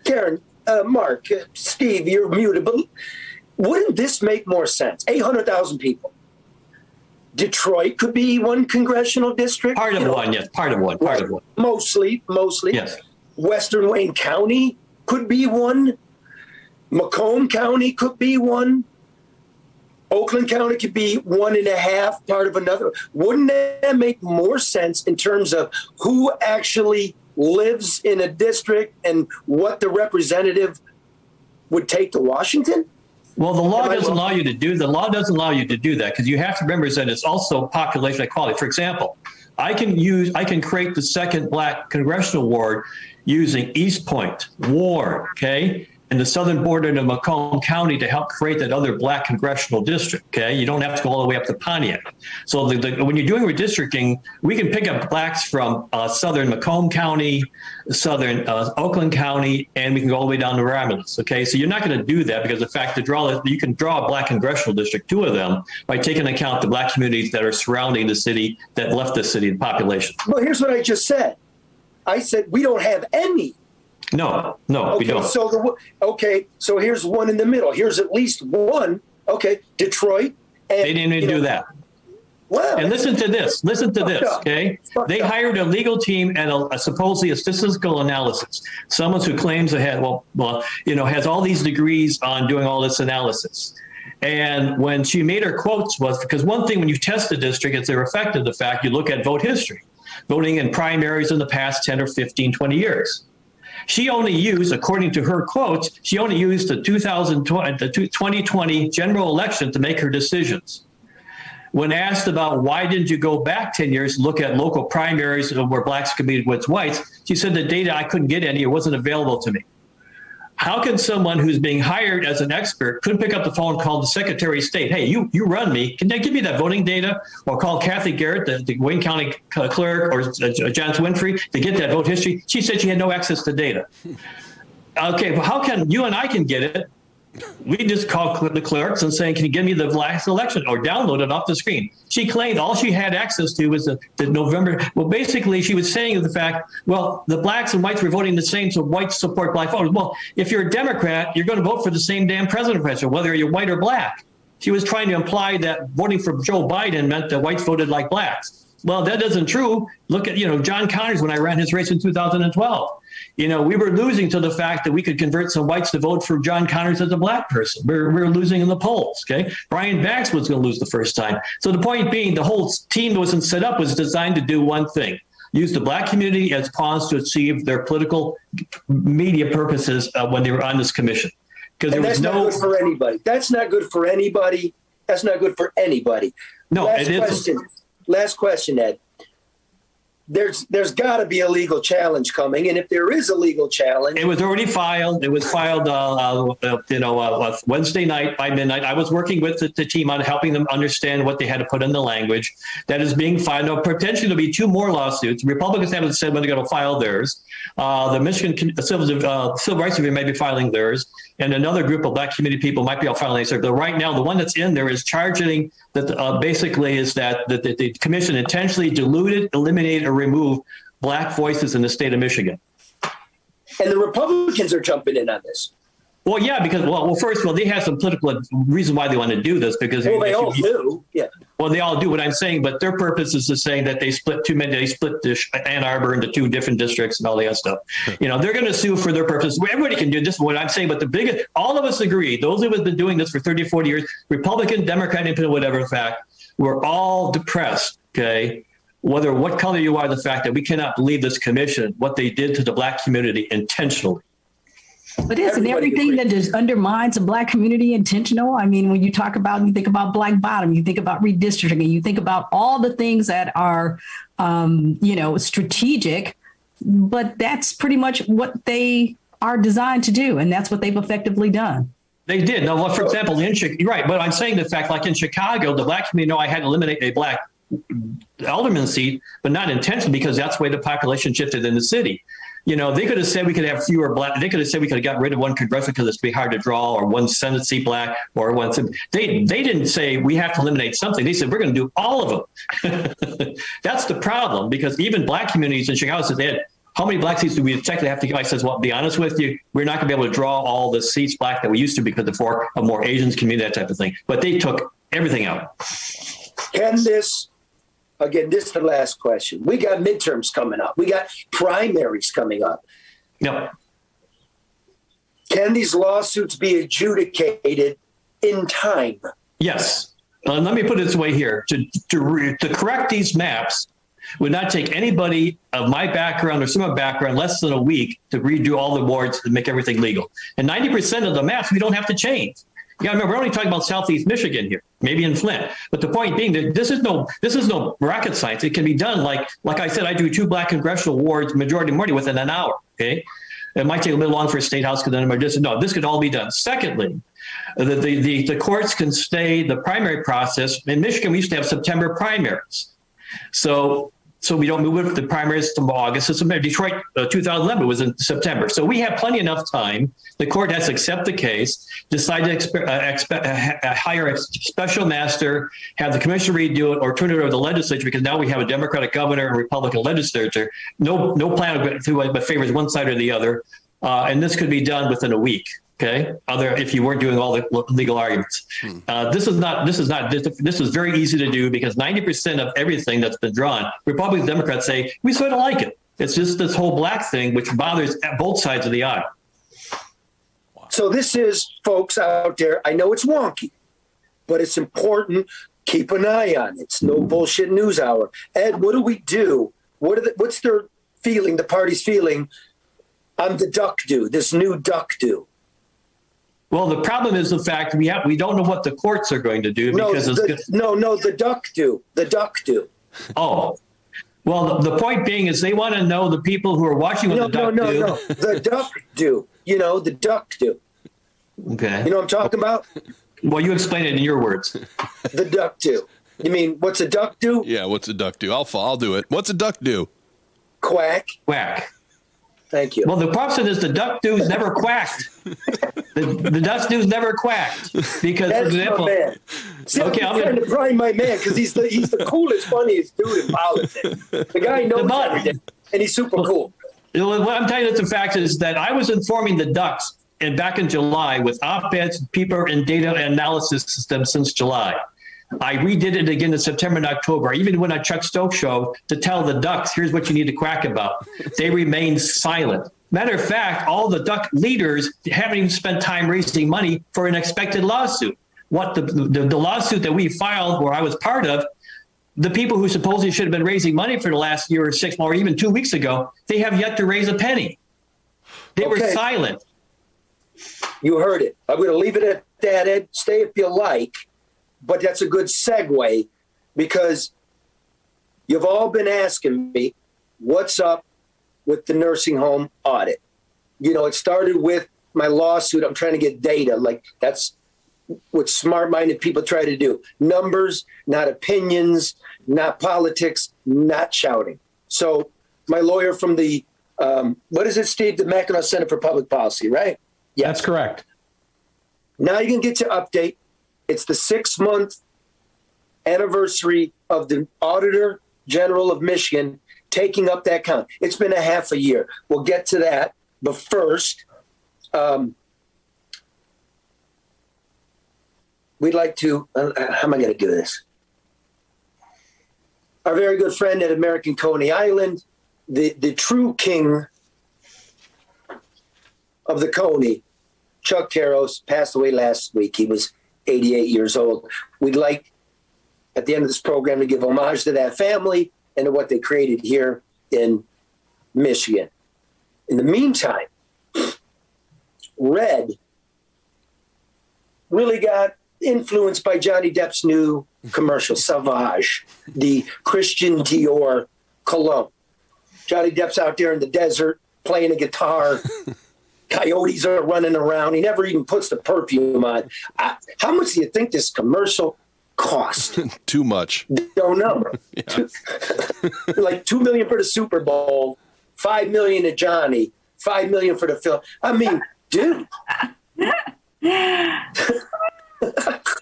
Karen, Mark, Steve, you're muted, but wouldn't this make more sense? 800,000 people. Detroit could be one congressional district. Part of one. Mostly. Yes. Western Wayne County could be one. Macomb County could be one. Oakland County could be 1.5, part of another. Wouldn't that make more sense in terms of who actually lives in a district and what the representative would take to Washington? Well, the law doesn't allow you to do that because you have to remember that it's also population equality. For example, I can create the second black congressional ward using East Point, Warren, okay, and the southern border of Macomb County to help create that other black congressional district, okay? You don't have to go all the way up to Pontiac. So when you're doing redistricting, we can pick up blacks from southern Macomb County, southern Oakland County, and we can go all the way down to Romulus, okay? So you're not going to do that because the fact you can draw a black congressional district, 2 of them, by taking into account the black communities that are surrounding the city, that left the city, the population. Well, here's what I just said. I said we don't have any. No, we don't. So here's one in the middle. Here's at least one. Okay, Detroit. And, they didn't even do that. Wow. And listen to this, okay? They hired a legal team and supposedly a statistical analysis. Someone who claims to have, has all these degrees on doing all this analysis. And when she made her quotes was, because one thing when you test the district, it's irrespective of the fact you look at vote history, voting in primaries in the past 10 or 15, 20 years. She only used, according to her quotes, the 2020 general election to make her decisions. When asked about why didn't you go back 10 years and look at local primaries where blacks competed with whites, she said the data, I couldn't get any, it wasn't available to me. How can someone who's being hired as an expert couldn't pick up the phone and call the Secretary of State, hey, you run me, can they give me that voting data? Or call Kathy Garrett, the Wayne County clerk, or John Winfrey to get that vote history? She said she had no access to data. Okay, well, how can you and I can get it? We just call the clerks and saying, can you give me the last election or download it off the screen? She claimed all she had access to was the November. Well, basically, she was saying the fact, well, the blacks and whites were voting the same, so whites support black voters. Well, if you're a Democrat, you're going to vote for the same damn president, whether you're white or black. She was trying to imply that voting for Joe Biden meant that whites voted like blacks. Well, that isn't true. Look at, John Connors when I ran his race in 2012. We were losing to the fact that we could convert some whites to vote for John Connors as a black person. We were losing in the polls, okay? Brian Vaxxed was going to lose the first time. So the point being, the whole team that wasn't set up was designed to do one thing: use the black community as pawns to achieve their political media purposes when they were on this commission. Because there was not good for anybody. That's not good for anybody. That's not good for anybody. No, Last question, Ed. There's got to be a legal challenge coming, and if there is a legal challenge, it was already filed. It was filed, Wednesday night by midnight. I was working with the team on helping them understand what they had to put in the language. That is being filed. No, potentially there'll be 2 more lawsuits. Republicans haven't said when they're going to file theirs. The Michigan Civil Rights Division may be filing theirs, and another group of black community people might be filing theirs. But right now, the one that's in there is charging that basically is that the commission intentionally diluted, eliminated, or removed black voices in the state of Michigan. And the Republicans are jumping in on this. Well, yeah, because first of all, they have some political reason why they want to do this because they all do. Yeah. Well, they all do what I'm saying, but their purpose is to say that they split Ann Arbor into 2 different districts and all that stuff. They're going to sue for their purpose. Everybody can do this. What I'm saying, but the biggest, all of us agree, those who have been doing this for 30, 40 years, Republican, Democrat, independent, whatever fact, we're all depressed. Okay. What color you are, the fact that we cannot believe this commission, what they did to the black community intentionally. But isn't everything that just undermines a black community intentional? I mean, when you think about black bottom, you think about redistricting, you think about all the things that are, strategic, but that's pretty much what they are designed to do. And that's what they've effectively done. They did. Now, for example, you're right. But I'm saying the fact, like in Chicago, the black community, I had to eliminate a black alderman seat, but not intentionally because that's the way the population shifted in the city. They could have said we could have fewer black. They could have said we could have gotten rid of one congressional because it's be hard to draw, or one Senate seat black, or one. They didn't say we have to eliminate something. They said we're going to do all of them. That's the problem, because even black communities in Chicago said, Ed, how many black seats do we technically have to give? I says, well, to be honest with you, we're not going to be able to draw all the seats black that we used to because of a more Asians community, that type of thing. But they took everything out. Can this? Again, this is the last question. We got midterms coming up. We got primaries coming up. No. Can these lawsuits be adjudicated in time? Yes. Let me put it this way here. To correct these maps would not take anybody of my background or some background less than a week to redo all the wards and make everything legal. And 90% of the maps we don't have to change. Yeah, remember, we're only talking about Southeast Michigan here, maybe in Flint. But the point being that this is no rocket science. It can be done like I said, I do 2 black congressional wards, majority within an hour. Okay, it might take a little long for a state house because then this could all be done. Secondly, the courts can stay the primary process. In Michigan, we used to have September primaries, so we don't move it the primaries from August to September. Detroit 2011 was in September. So we have plenty enough time. The court has to accept the case, decide to hire a special master, have the commission redo it, or turn it over to the legislature, because now we have a Democratic governor and Republican legislature. No plan but favors one side or the other. And this could be done within a week. Okay. If you weren't doing all the legal arguments, this is very easy to do because 90% of everything that's been drawn, Republicans, Democrats say we sort of like it. It's just this whole black thing, which bothers both sides of the aisle. So this is, folks out there, I know it's wonky, but it's important. Keep an eye on it. It's no bullshit news hour. Ed, what do we do? What's their feeling, the party's feeling on the duck do, this new duck do? Well, the problem is the fact we don't know what the courts are going to do because the duck do. The duck do. Oh, well, the point being is they want to know the people who are watching what the duck do. No. The duck do. The duck do. Okay. You know what I'm talking about? Well, you explain it in your words. The duck do. You mean what's a duck do? Yeah, what's a duck do? I'll do it. What's a duck do? Quack. Quack. Thank you. Well, the problem is the duck dude's never quacked. The duck dude's never quacked because, that's for example, my man. See, okay, I'm trying to prime my man because he's the coolest, funniest dude in politics. The guy knows everything, and he's super cool. What I'm telling you, the fact is that I was informing the ducks back in July with op-eds, paper, and data analysis systems since July. I redid it again in September and October. I even went on Chuck Stokes' show to tell the ducks, here's what you need to quack about. They remained silent. Matter of fact, all the duck leaders haven't even spent time raising money for an expected lawsuit. What the lawsuit that we filed, where I was part of, the people who supposedly should have been raising money for the last year or 6 months, or even 2 weeks ago, they have yet to raise a penny. They were silent. You heard it. I'm going to leave it at that, Ed. Stay if you like. But that's a good segue, because you've all been asking me what's up with the nursing home audit. You know, it started with my lawsuit. I'm trying to get data. Like, that's what smart-minded people try to do. Numbers, not opinions, not politics, not shouting. So my lawyer from the, what is it, Steve? The Mackinac Center for Public Policy, right? Yeah, that's correct. Now you can get to update. It's the 6-month anniversary of the Auditor General of Michigan taking up that count. It's been a half a year. We'll get to that. But first, we'd like to, how am I going to do this? Our very good friend at American Coney Island, the true king of the Coney, Chuck Keros, passed away last week. He was 88 years old. We'd like, at the end of this program, to give homage to that family and to what they created here in Michigan. In the meantime, Red really got influenced by Johnny Depp's new commercial, Sauvage, the Christian Dior cologne. Johnny Depp's out there in the desert playing a guitar. Coyotes are running around. He never even puts the perfume on. How much do you think this commercial cost? Too much. Don't know. Like $2 million for the Super Bowl, $5 million to Johnny, $5 million for the film. I mean, dude.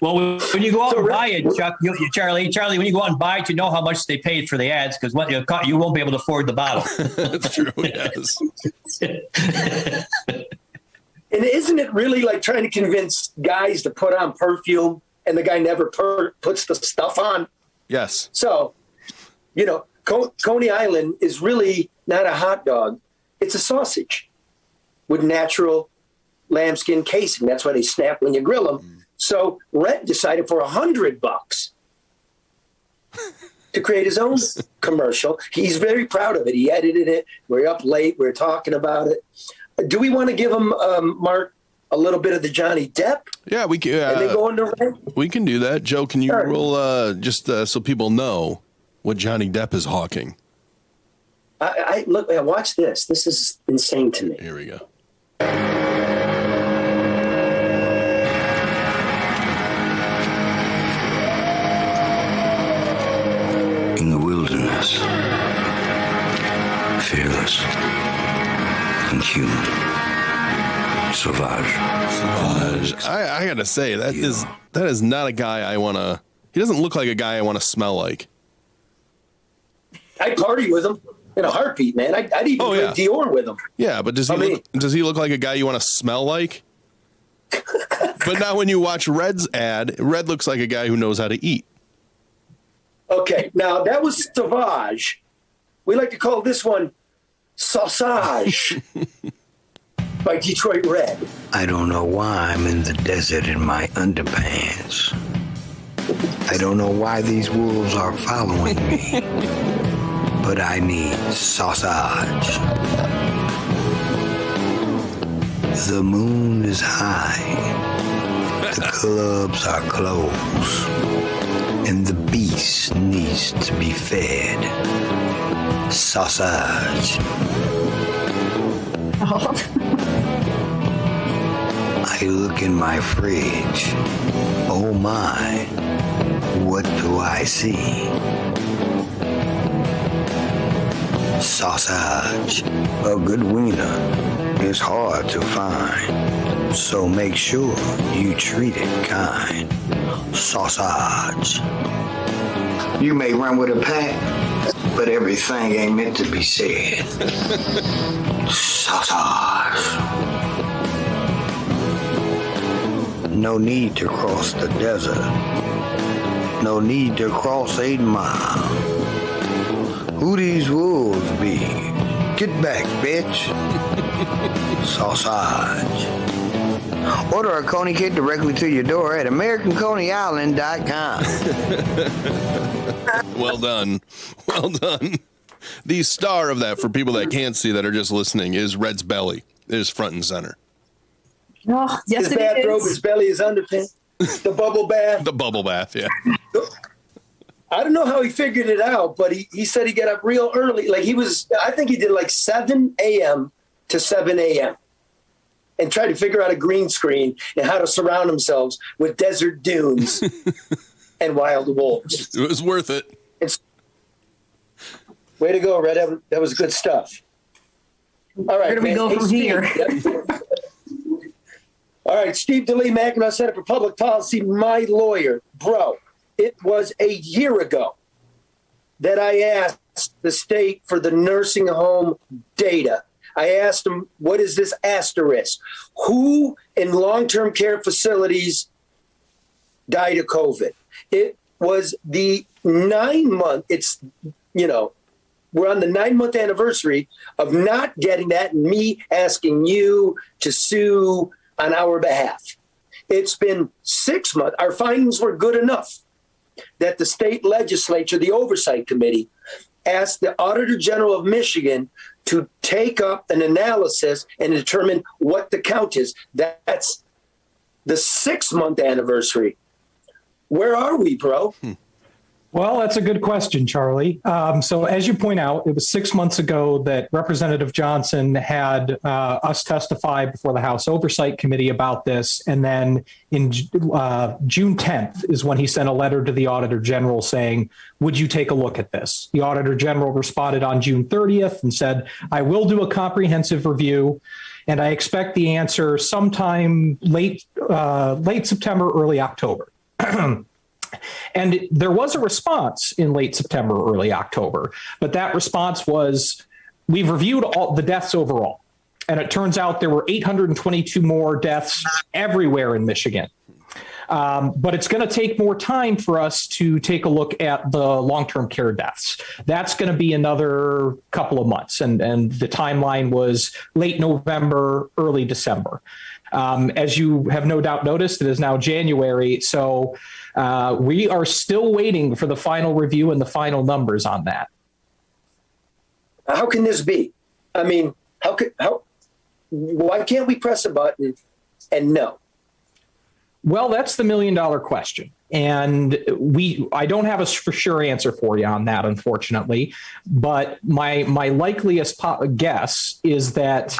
Well, when you go out and buy it, Chuck, Charlie, when you go out and buy it, you know how much they paid for the ads, because you won't be able to afford the bottle. That's true, yes. And isn't it really like trying to convince guys to put on perfume and the guy never puts the stuff on? Yes. So, you know, Coney Island is really not a hot dog. It's a sausage with natural lambskin casing. That's why they snap when you grill them. So Red decided for $100 to create his own commercial. He's very proud of it. He edited it. We're up late. We're talking about it. Do we want to give him, Mark, a little bit of the Johnny Depp? Yeah, we can. And then go into Red? We can do that. Joe, can you roll just so people know what Johnny Depp is hawking? Look, man, watch this. This is insane to me. Here we go. In the wilderness, fearless and human, Sauvage. I gotta say that is not a guy I want to. He doesn't look like a guy I want to smell like. I'd party with him in a heartbeat, man. I'd even drink Dior with him. Yeah, but does he look like a guy you want to smell like? But now when you watch Red's ad, Red looks like a guy who knows how to eat. Okay, now that was Sauvage. We like to call this one Sausage by Detroit Red. I don't know why I'm in the desert in my underpants. I don't know why these wolves are following me, but I need sausage. The moon is high, the clubs are closed, and the beast needs to be fed. Sausage. I look in my fridge. Oh my, what do I see? Sausage. A good wiener is hard to find, so make sure you treat it kind. Sausage. You may run with a pack, but everything ain't meant to be said. Sausage. No need to cross the desert. no need to cross 8 Mile. Who these wolves be? Get back, bitch. Sausage. Order a Coney kit directly to your door at AmericanConeyIsland.com. Well done. Well done. The star of that, for people that can't see that are just listening, is Red's belly. It is front and center. Oh, yes, His it bathrobe, is. his belly, his underpants, the bubble bath. The bubble bath, yeah. I don't know how he figured it out, but he said he got up real early. Like I think he did like 7 a.m. to 7 a.m. and tried to figure out a green screen and how to surround themselves with desert dunes and wild wolves. It was worth it. Way to go, Red. That was good stuff. All right. Where do we go from here? All right. Steve DeLee, Mackinac Center for Public Policy, my lawyer. Bro, it was a year ago that I asked the state for the nursing home data. I asked them, what is this asterisk? Who in long-term care facilities died of COVID? It was the 9-month, we're on the 9-month anniversary of not getting that and me asking you to sue on our behalf. It's been 6 months. Our findings were good enough that the state legislature, the oversight committee, asked the Auditor General of Michigan to take up an analysis and determine what the count is. That's the 6-month anniversary. Where are we, bro? Well, that's a good question, Charlie. So as you point out, it was 6 months ago that Representative Johnson had us testify before the House Oversight Committee about this. And then in June 10th is when he sent a letter to the Auditor General saying, would you take a look at this? The Auditor General responded on June 30th and said, I will do a comprehensive review. And I expect the answer sometime late September, early October. And there was a response in late September, early October, but that response was, we've reviewed all the deaths overall. And it turns out there were 822 more deaths everywhere in Michigan. But it's going to take more time for us to take a look at the long-term care deaths. That's going to be another couple of months. And the timeline was late November, early December. As you have no doubt noticed, it is now January. So we are still waiting for the final review and the final numbers on that. How can this be? I mean, why can't we press a button and know? Well, that's the $1 million question. And I don't have a for sure answer for you on that, unfortunately. But my likeliest guess is that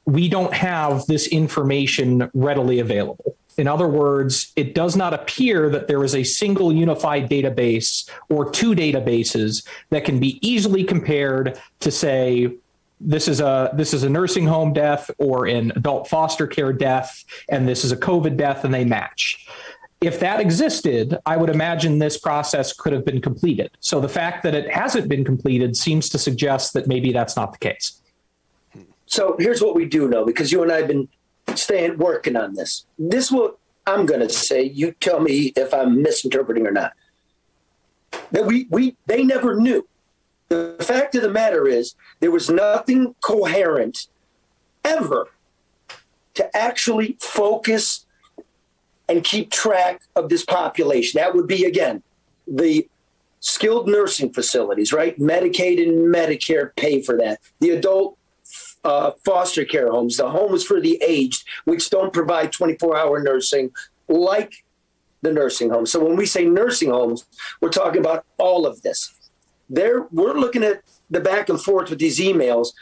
we don't have this information readily available. In other words, it does not appear that there is a single unified database or two databases that can be easily compared to say, this is a nursing home death or an adult foster care death, and this is a COVID death, and they match. If that existed, I would imagine this process could have been completed. So the fact that it hasn't been completed seems to suggest that maybe that's not the case. So here's what we do know, because you and I have been working on this. This is what I'm going to say. You tell me if I'm misinterpreting or not. That they never knew. The fact of the matter is there was nothing coherent ever to actually focus and keep track of this population. That would be, again, the skilled nursing facilities, right? Medicaid and Medicare pay for that. The adult foster care homes, the homes for the aged, which don't provide 24-hour nursing like the nursing homes. So when we say nursing homes, we're talking about all of this. We're looking at the back and forth with these emails,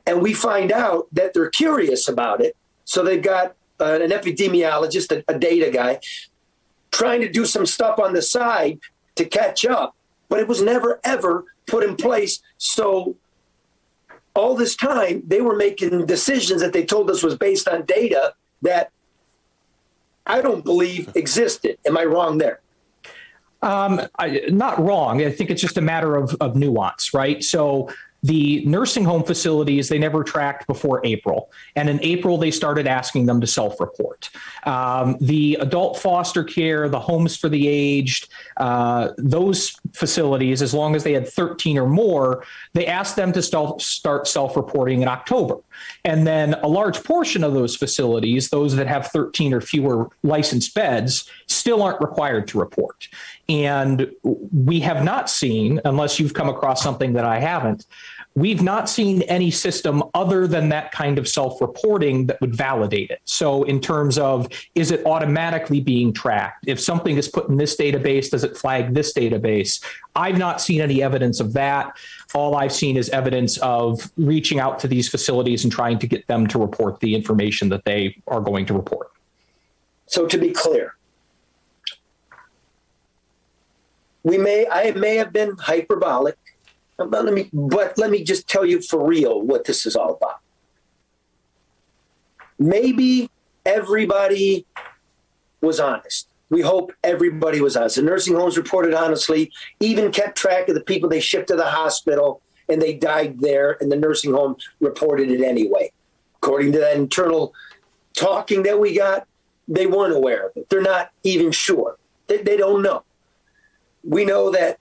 and we find out that they're curious about it. So they've got an epidemiologist, a data guy, trying to do some stuff on the side to catch up, but it was never, ever put in place. So all this time, they were making decisions that they told us was based on data that I don't believe existed. Am I wrong there? Not wrong. I think it's just a matter of nuance, right? So The nursing home facilities, they never tracked before April. And in April, they started asking them to self-report. The adult foster care, the homes for the aged, those facilities, as long as they had 13 or more, they asked them to start self-reporting in October. And then a large portion of those facilities, those that have 13 or fewer licensed beds, still aren't required to report. And we have not seen, unless you've come across something that I haven't, we've not seen any system other than that kind of self-reporting that would validate it. So in terms of, is it automatically being tracked? If something is put in this database, does it flag this database? I've not seen any evidence of that. All I've seen is evidence of reaching out to these facilities and trying to get them to report the information that they are going to report. So to be clear, I may have been hyperbolic, but let me just tell you for real what this is all about. Maybe everybody was honest. We hope everybody was honest. The nursing homes reported honestly, even kept track of the people they shipped to the hospital and they died there, and the nursing home reported it anyway. According to that internal talking that we got, they weren't aware of it. They're not even sure. They don't know. We know that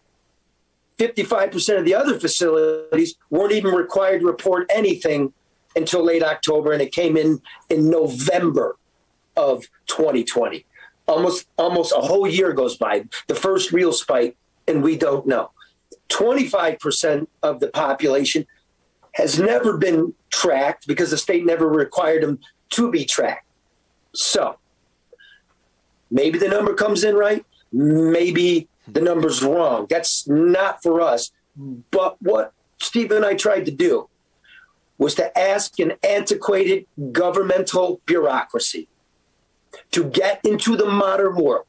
55% of the other facilities weren't even required to report anything until late October, and it came in November of 2020. Almost a whole year goes by, the first real spike, and we don't know. 25% of the population has never been tracked because the state never required them to be tracked. So maybe the number comes in right, maybe the number's wrong. That's not for us. But what Steve and I tried to do was to ask an antiquated governmental bureaucracy to get into the modern world,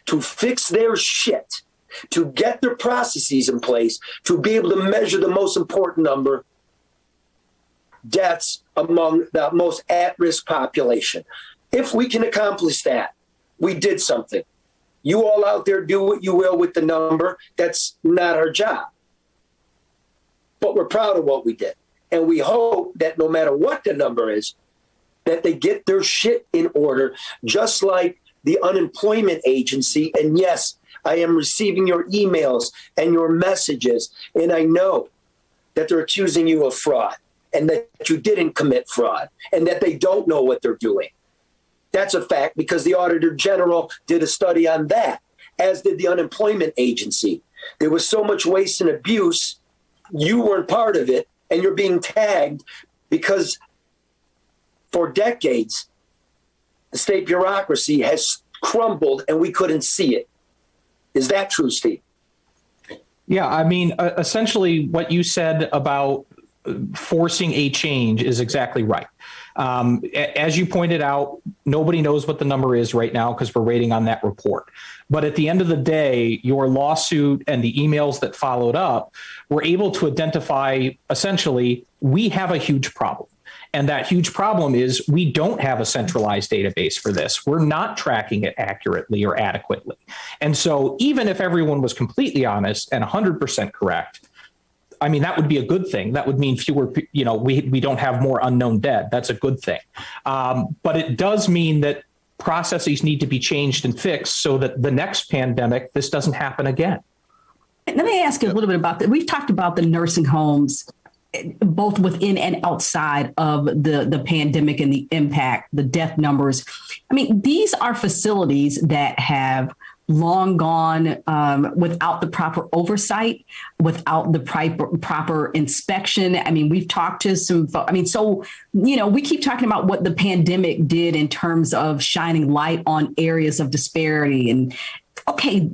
to fix their shit, to get their processes in place, to be able to measure the most important number, deaths among the most at-risk population. If we can accomplish that, we did something. You all out there do what you will with the number. That's not our job. But we're proud of what we did. And we hope that no matter what the number is, that they get their shit in order, just like the unemployment agency. And yes, I am receiving your emails and your messages, and I know that they're accusing you of fraud and that you didn't commit fraud and that they don't know what they're doing. That's a fact because the Auditor General did a study on that, as did the unemployment agency. There was so much waste and abuse, you weren't part of it, and you're being tagged because for decades, the state bureaucracy has crumbled and we couldn't see it. Is that true, Steve? Yeah, I mean, essentially what you said about forcing a change is exactly right. As you pointed out, nobody knows what the number is right now because we're waiting on that report. But at the end of the day, your lawsuit and the emails that followed up were able to identify, essentially, we have a huge problem. And that huge problem is we don't have a centralized database for this. We're not tracking it accurately or adequately. And so even if everyone was completely honest and 100% correct, I mean, that would be a good thing. That would mean fewer, we don't have more unknown dead. That's a good thing. But it does mean that processes need to be changed and fixed so that the next pandemic, this doesn't happen again. Let me ask you a little bit about that. We've talked about the nursing homes, both within and outside of the pandemic and the impact, the death numbers. I mean, these are facilities that have long gone without the proper oversight, without the proper inspection. I mean, we've talked to some folks. I mean, so, we keep talking about what the pandemic did in terms of shining light on areas of disparity. And okay,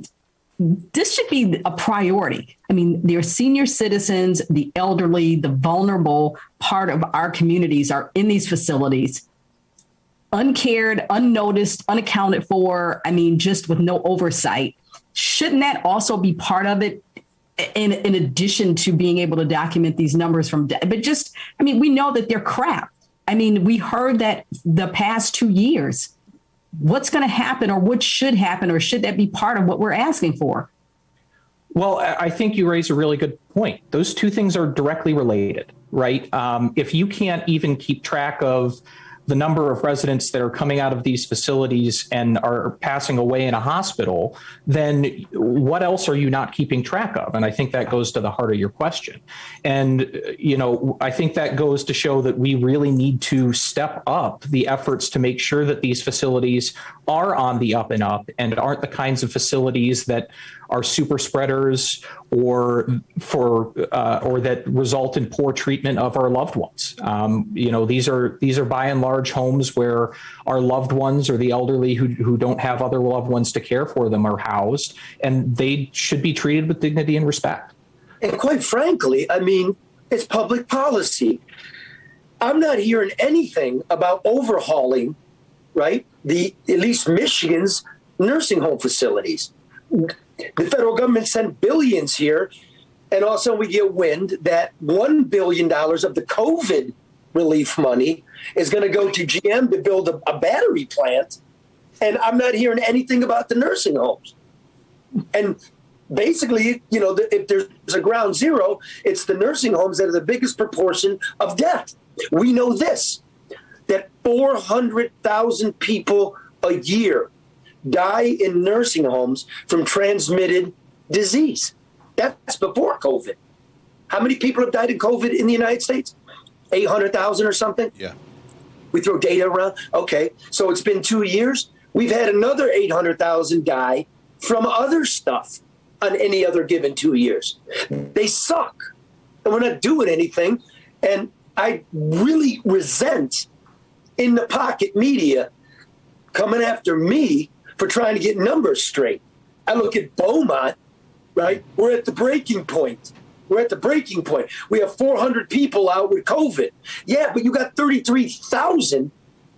this should be a priority. I mean, their senior citizens, the elderly, the vulnerable part of our communities are in these facilities, uncared, unnoticed, unaccounted for. I mean, just with no oversight. Shouldn't that also be part of it in addition to being able to document these numbers we know that they're crap. I mean, we heard that the past 2 years. What's going to happen or what should happen, or should that be part of what we're asking for? Well, I think you raise a really good point. Those two things are directly related, right? If you can't even keep track of the number of residents that are coming out of these facilities and are passing away in a hospital, then what else are you not keeping track of? And I think that goes to the heart of your question. And, I think that goes to show that we really need to step up the efforts to make sure that these facilities are on the up and up and aren't the kinds of facilities that are super spreaders or that result in poor treatment of our loved ones. These are by and large homes where our loved ones or the elderly who don't have other loved ones to care for them are housed, and they should be treated with dignity and respect. And quite frankly, it's public policy. I'm not hearing anything about overhauling, right? At least Michigan's nursing home facilities. The federal government sent billions here, and also we get wind that $1 billion of the COVID relief money is going to go to GM to build a battery plant, and I'm not hearing anything about the nursing homes. And basically, if there's a ground zero, it's the nursing homes that are the biggest proportion of death. We know this, that 400,000 people a year die in nursing homes from transmitted disease. That's before COVID. How many people have died in COVID in the United States? 800,000 or something? Yeah. We throw data around. Okay, so it's been 2 years. We've had another 800,000 die from other stuff on any other given 2 years. They suck, and we're not doing anything. And I really resent in the pocket media coming after me for trying to get numbers straight. I look at Beaumont, right? We're at the breaking point. We have 400 people out with COVID. Yeah, but you got 33,000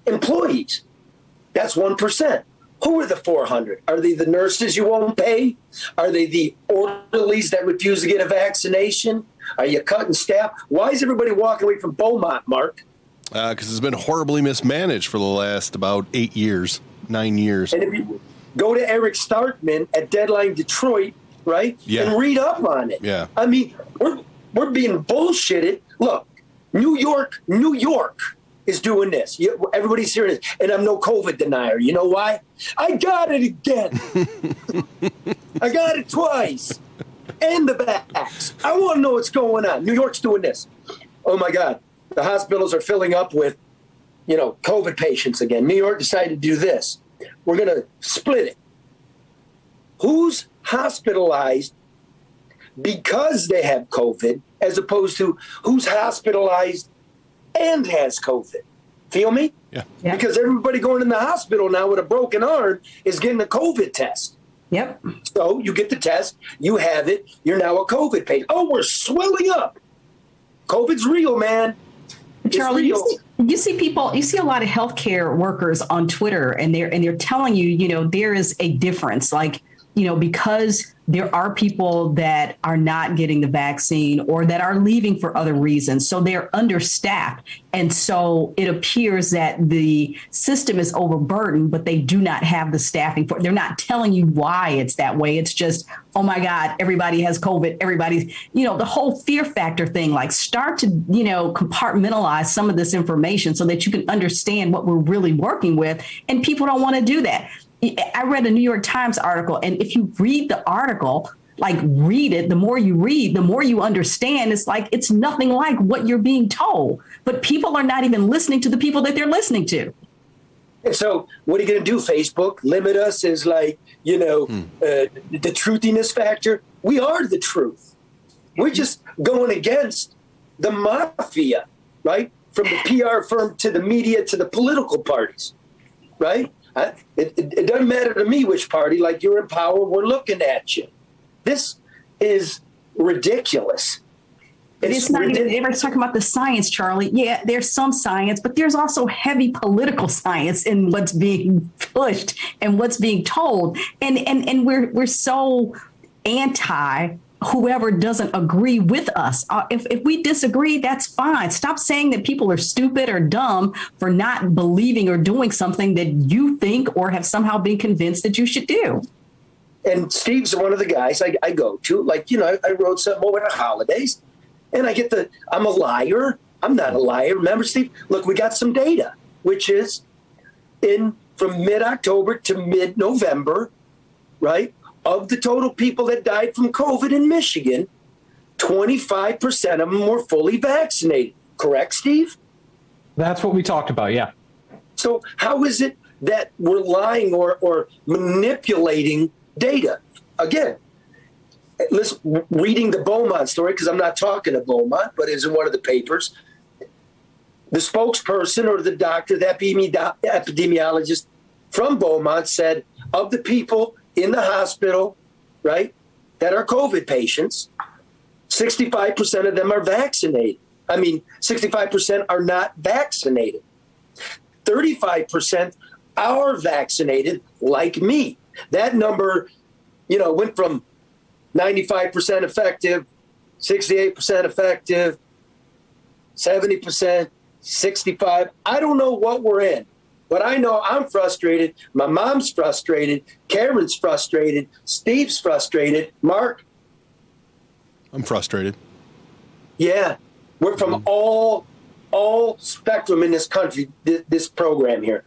employees. That's 1%. Who are the 400? Are they the nurses you won't pay? Are they the orderlies that refuse to get a vaccination? Are you cutting staff? Why is everybody walking away from Beaumont, Mark? Because it's been horribly mismanaged for the last about 9 years. And if you go to Eric Starkman at Deadline Detroit, right, and read up on it. Yeah. We're being bullshitted. Look, New York is doing this. Everybody's hearing it, and I'm no COVID denier. You know why? I got it again. I got it twice. And the vax. I want to know what's going on. New York's doing this. Oh, my God. The hospitals are filling up with, COVID patients again. New York decided to do this. We're going to split it. Who's hospitalized because they have COVID as opposed to who's hospitalized and has COVID? Feel me? Yeah. Because everybody going in the hospital now with a broken arm is getting a COVID test. Yep. So you get the test, you have it, you're now a COVID patient. Oh, we're swelling up. COVID's real, man. Charlie, you see a lot of healthcare workers on Twitter, and they're telling you, there is a difference. Like, because there are people that are not getting the vaccine or that are leaving for other reasons. So they're understaffed. And so it appears that the system is overburdened, but they do not have the staffing for it. They're not telling you why it's that way. It's just, oh my God, everybody has COVID. Everybody's, the whole fear factor thing, like start to, compartmentalize some of this information so that you can understand what we're really working with. And people don't want to do that. I read a New York Times article, and if you read the article, read it, the more you read, the more you understand. It's like it's nothing like what you're being told. But people are not even listening to the people that they're listening to. And so what are you going to do, Facebook? Limit us as the truthiness factor? We are the truth. We're just going against the mafia, right? From the PR firm to the media to the political parties, right? It doesn't matter to me which party, you're in power, we're looking at you. This is ridiculous. It's not even, everybody's talking about the science, Charlie. Yeah, there's some science, but there's also heavy political science in what's being pushed and what's being told. And we're so anti whoever doesn't agree with us. If we disagree, that's fine. Stop saying that people are stupid or dumb for not believing or doing something that you think or have somehow been convinced that you should do. And Steve's one of the guys I go to. Like, I wrote something over the holidays, and I get I'm a liar. I'm not a liar. Remember, Steve? Look, we got some data, which is from mid-October to mid-November, right? Of the total people that died from COVID in Michigan, 25% of them were fully vaccinated. Correct, Steve? That's what we talked about, yeah. So how is it that we're lying or manipulating data? Again, reading the Beaumont story, because I'm not talking to Beaumont, but it's in one of the papers. The spokesperson or the doctor, the epidemiologist from Beaumont said, of the people in the hospital, right, that are COVID patients, 65% of them are vaccinated. 65% are not vaccinated. 35% are vaccinated, like me. That number, went from 95% effective, 68% effective, 70%, 65%. I don't know what we're in, but I know I'm frustrated. My mom's frustrated. Karen's frustrated. Steve's frustrated. Mark? I'm frustrated. Yeah. We're from all spectrum in this country, this program here.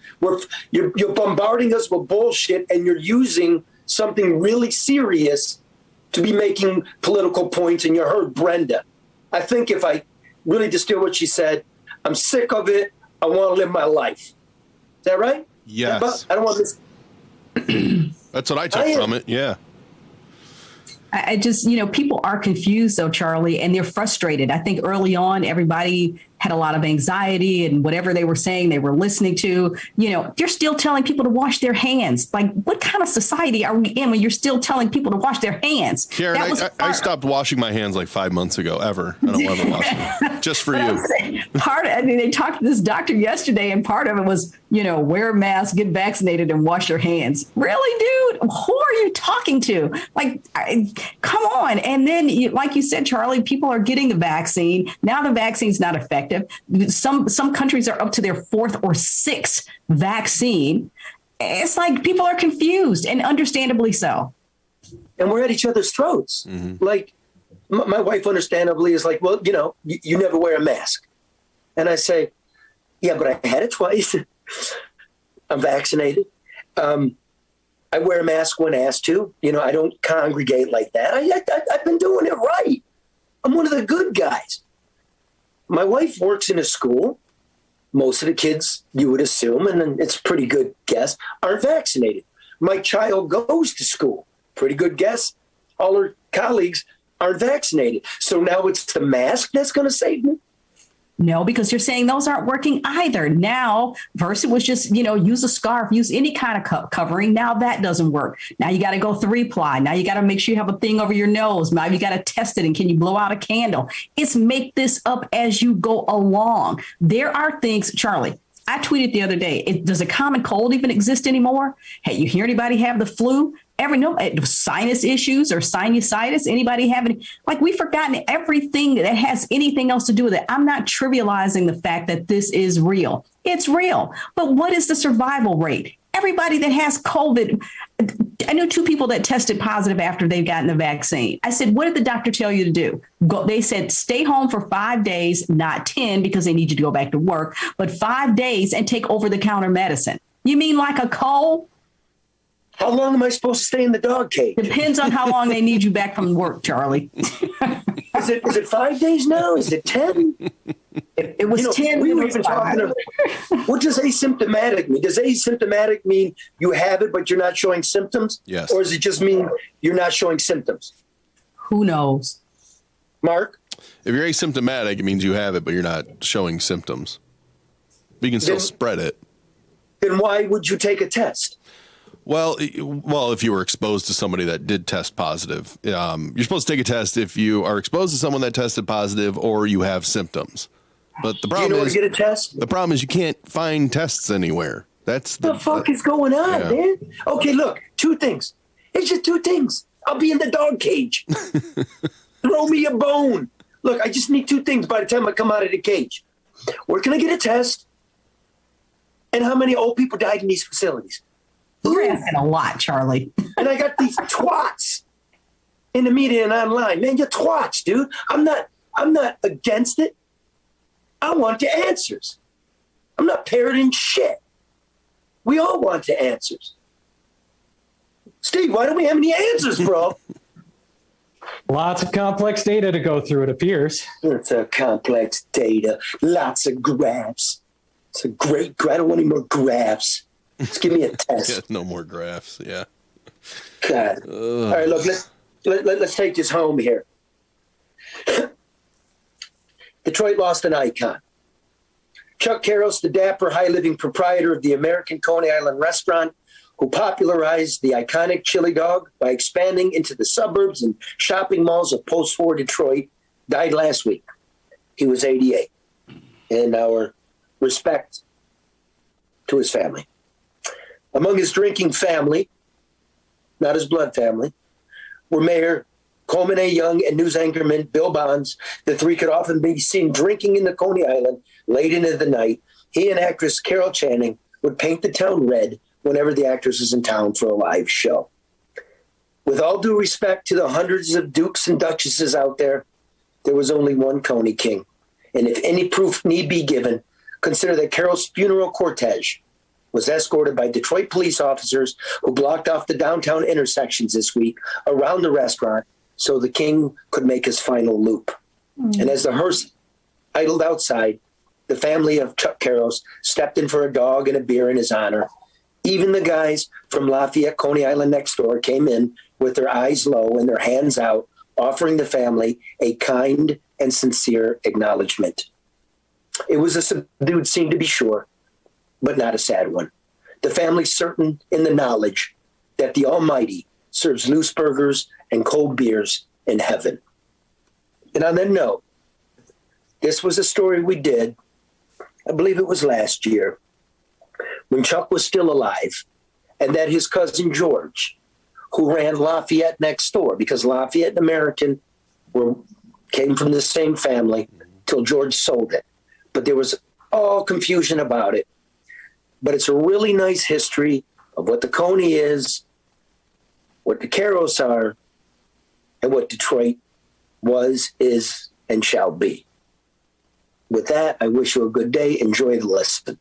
You're bombarding us with bullshit, and you're using something really serious to be making political points. And you heard Brenda. I think if I really distill what she said, I'm sick of it. I want to live my life. Is that right? Yes. I don't want this. That's what I took from it. Yeah. I just, people are confused though, Charlie, and they're frustrated. I think early on, everybody had a lot of anxiety, and whatever they were saying, they were listening to. You're still telling people to wash their hands. Like, what kind of society are we in when you're still telling people to wash their hands? Karen, I stopped washing my hands like 5 months ago, ever. I don't ever wash them. Just for you. They talked to this doctor yesterday, and part of it was, wear a mask, get vaccinated, and wash your hands. Really, dude? Who are you talking to? Like, come on. And then, like you said, Charlie, people are getting the vaccine. Now the vaccine's not effective. Some countries are up to their 4th or 6th vaccine. It's like people are confused, and understandably so. And we're at each other's throats. Mm-hmm. Like, my wife understandably is like, well, you never wear a mask. And I say, yeah, but I had it twice. I'm vaccinated. I wear a mask when asked to. I don't congregate like that. I've been doing it right. I'm one of the good guys. My wife works in a school. Most of the kids, you would assume, and it's a pretty good guess, aren't vaccinated. My child goes to school. Pretty good guess. All her colleagues aren't vaccinated. So now it's the mask that's going to save me? No, because you're saying those aren't working either. Now, first it was just, use a scarf, use any kind of covering. Now that doesn't work. Now you got to go 3-ply. Now you got to make sure you have a thing over your nose. Now you got to test it. And can you blow out a candle? It's make this up as you go along. There are things, Charlie, I tweeted the other day, does a common cold even exist anymore? Hey, you hear anybody have the flu? Sinus issues or sinusitis? Anybody have any? Like, we've forgotten everything that has anything else to do with it. I'm not trivializing the fact that this is real. It's real. But what is the survival rate? Everybody that has COVID, I knew 2 people that tested positive after they've gotten the vaccine. I said, what did the doctor tell you to do? They said, stay home for 5 days, not 10 because they need you to go back to work, but 5 days and take over-the-counter medicine. You mean like a cold? How long am I supposed to stay in the dog cage? Depends on how long they need you back from work, Charlie. Is it 5 days now? Is it 10? It was 10. We were even talking about, what does asymptomatic mean? Does asymptomatic mean you have it, but you're not showing symptoms? Yes. Or does it just mean you're not showing symptoms? Who knows? Mark? If you're asymptomatic, it means you have it, but you're not showing symptoms. But you can still spread it. Then why would you take a test? Well, if you were exposed to somebody that did test positive, you're supposed to take a test if you are exposed to someone that tested positive or you have symptoms. But the problem is, get a test? The problem is you can't find tests anywhere. That's the fuck is going on, man? Okay, look, 2 things. It's just 2 things. I'll be in the dog cage. Throw me a bone. Look, I just need 2 things by the time I come out of the cage. Where can I get a test? And how many old people died in these facilities? You're asking a lot, Charlie. And I got these twats in the media and online. Man, you're twats, dude. I'm not against it. I want the answers. I'm not parroting shit. We all want the answers. Steve, why don't we have any answers, bro? Lots of complex data to go through, it appears. It's a complex data. Lots of graphs. It's a great graph. I don't want any more graphs. Just give me a test. Yeah, no more graphs. Yeah. God. All right, look, let's take this home here. Detroit lost an icon. Chuck Keros, the dapper, high-living proprietor of the American Coney Island restaurant, who popularized the iconic chili dog by expanding into the suburbs and shopping malls of post-war Detroit, died last week. He was 88. And our respect to his family. Among his drinking family, not his blood family, were Mayor Coleman A. Young and news anchorman Bill Bonds. The three could often be seen drinking in the Coney Island late into the night. He and actress Carol Channing would paint the town red whenever the actress was in town for a live show. With all due respect to the hundreds of dukes and duchesses out there was only one Coney King. And if any proof need be given, consider that Carol's funeral cortege was escorted by Detroit police officers who blocked off the downtown intersections this week around the restaurant so the king could make his final loop. And as the hearse idled outside, the family of Chuck Keros stepped in for a dog and a beer in his honor. Even the guys from Lafayette, Coney Island next door came in with their eyes low and their hands out, offering the family a kind and sincere acknowledgement. It was a subdued scene, to be sure, but not a sad one. The family certain in the knowledge that the Almighty serves loose burgers and cold beers in heaven. And on that note, this was a story we did, I believe it was last year, when Chuck was still alive, and that his cousin George, who ran Lafayette next door, because Lafayette and American came from the same family till George sold it. But there was all confusion about it. But it's a really nice history of what the Coney is, what the Karos are, and what Detroit was, is, and shall be. With that, I wish you a good day. Enjoy the listen.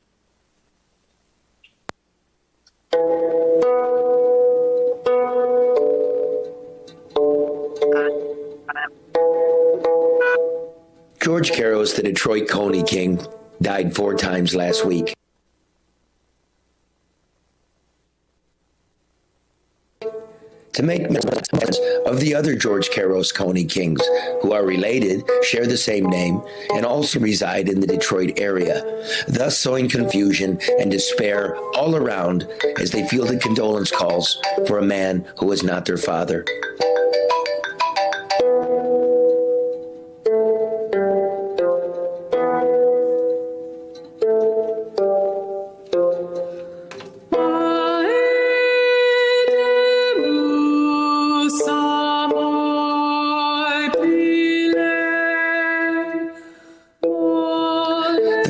George Keros, the Detroit Coney King, died 4 times last week. To make mention of the other George Keros Coney Kings, who are related, share the same name, and also reside in the Detroit area, thus sowing confusion and despair all around as they fielded condolence calls for a man who was not their father.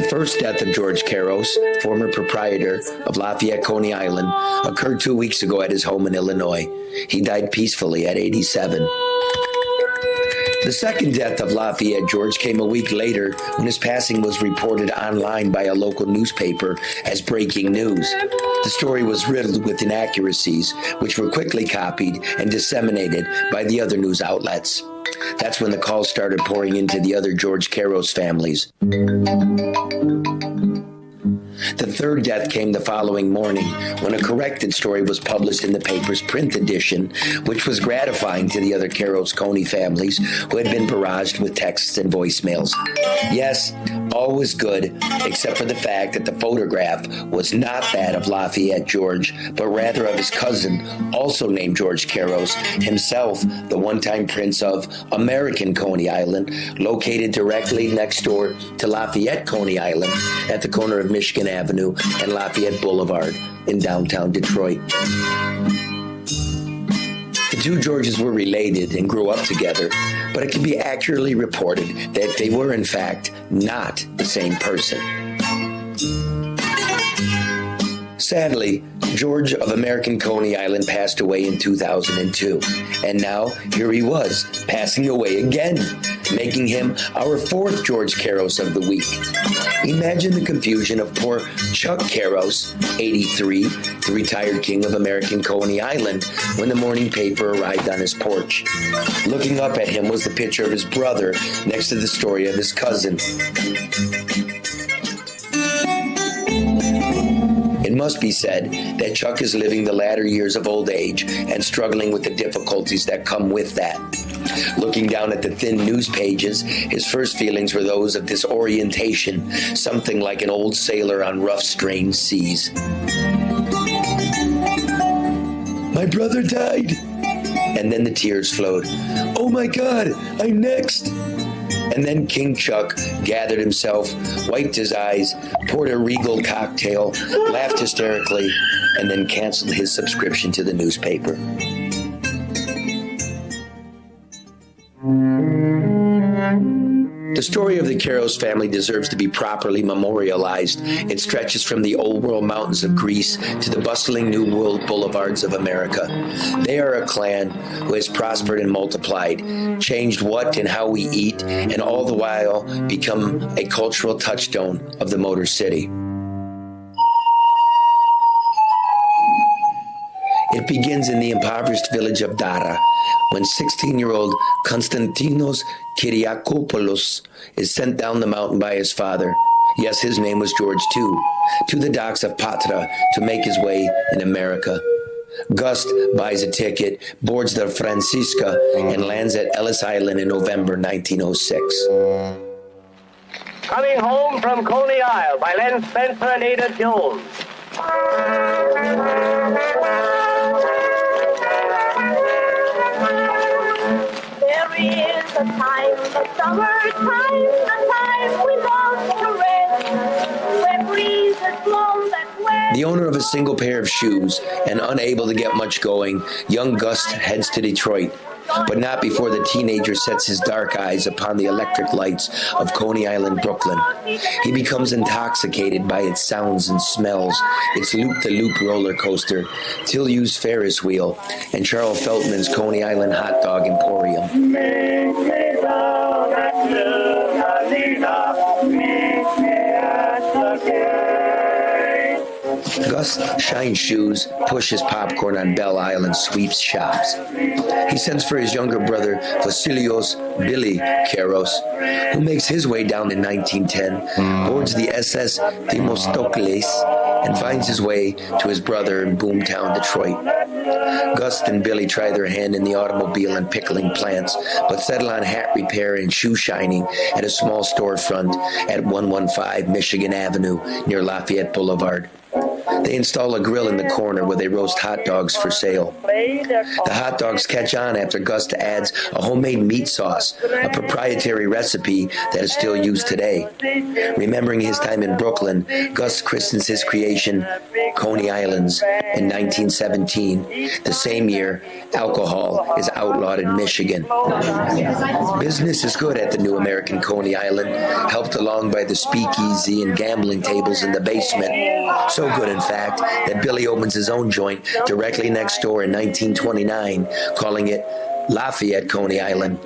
First death of George Keros, former proprietor of Lafayette, Coney Island, occurred 2 weeks ago at his home in Illinois. He died peacefully at 87. The second death of Lafayette George came a week later when his passing was reported online by a local newspaper as breaking news. The story was riddled with inaccuracies, which were quickly copied and disseminated by the other news outlets. That's when the calls started pouring into the other George Keros families. The third death came the following morning when a corrected story was published in the paper's print edition, which was gratifying to the other Keros Coney families who had been barraged with texts and voicemails. Yes, all was good, except for the fact that the photograph was not that of Lafayette George, but rather of his cousin, also named George Keros, himself the one-time prince of American Coney Island, located directly next door to Lafayette Coney Island at the corner of Michigan Avenue and Lafayette Boulevard in downtown Detroit. The two Georges were related and grew up together, but it can be accurately reported that they were, in fact, not the same person. Sadly, George of American Coney Island passed away in 2002. And now, here he was, passing away again, making him our fourth George Keros of the week. Imagine the confusion of poor Chuck Keros, 83, the retired king of American Coney Island, when the morning paper arrived on his porch. Looking up at him was the picture of his brother next to the story of his cousin. It must be said that Chuck is living the latter years of old age and struggling with the difficulties that come with that. Looking down at the thin news pages, his first feelings were those of disorientation, something like an old sailor on rough, strange seas. My brother died. And then the tears flowed. Oh my God, I'm next. And then King Chuck gathered himself, wiped his eyes, poured a regal cocktail, laughed hysterically, and then canceled his subscription to the newspaper. The story of the Karos family deserves to be properly memorialized. It stretches from the old world mountains of Greece to the bustling new world boulevards of America. They are a clan who has prospered and multiplied, changed what and how we eat, and all the while become a cultural touchstone of the Motor City. It begins in the impoverished village of Dara, when 16-year-old Konstantinos Kyriakopoulos is sent down the mountain by his father. Yes, his name was George too, to the docks of Patra to make his way in America. Gust buys a ticket, boards the Francisca, and lands at Ellis Island in November 1906. Coming home from Coney Island by Len Spencer and Ada Jones. There is a time, the summer time, the time we love to rest, where breezes blow that way. The owner of a single pair of shoes and unable to get much going, young Gus heads to Detroit. But not before the teenager sets his dark eyes upon the electric lights of Coney Island, Brooklyn. He becomes intoxicated by its sounds and smells, its loop-the-loop roller coaster, Tilly's Ferris wheel, and Charles Feltman's Coney Island hot dog emporium. Gus shines shoes, pushes popcorn on Belle Isle, and sweeps shops. He sends for his younger brother, Vasilios Billy Karos, who makes his way down in 1910, boards the SS Themistocles, and finds his way to his brother in boomtown Detroit. Gus and Billy try their hand in the automobile and pickling plants, but settle on hat repair and shoe shining at a small storefront at 115 Michigan Avenue near Lafayette Boulevard. They install a grill in the corner where they roast hot dogs for sale. The hot dogs catch on after Gus adds a homemade meat sauce, a proprietary recipe that is still used today. Remembering his time in Brooklyn, Gus christens his creation Coney Islands in 1917, the same year alcohol is outlawed in Michigan. Business is good at the new American Coney Island, helped along by the speakeasy and gambling tables in the basement. So good, in fact, that Billy opens his own joint directly next door in 1929, calling it Lafayette Coney Island.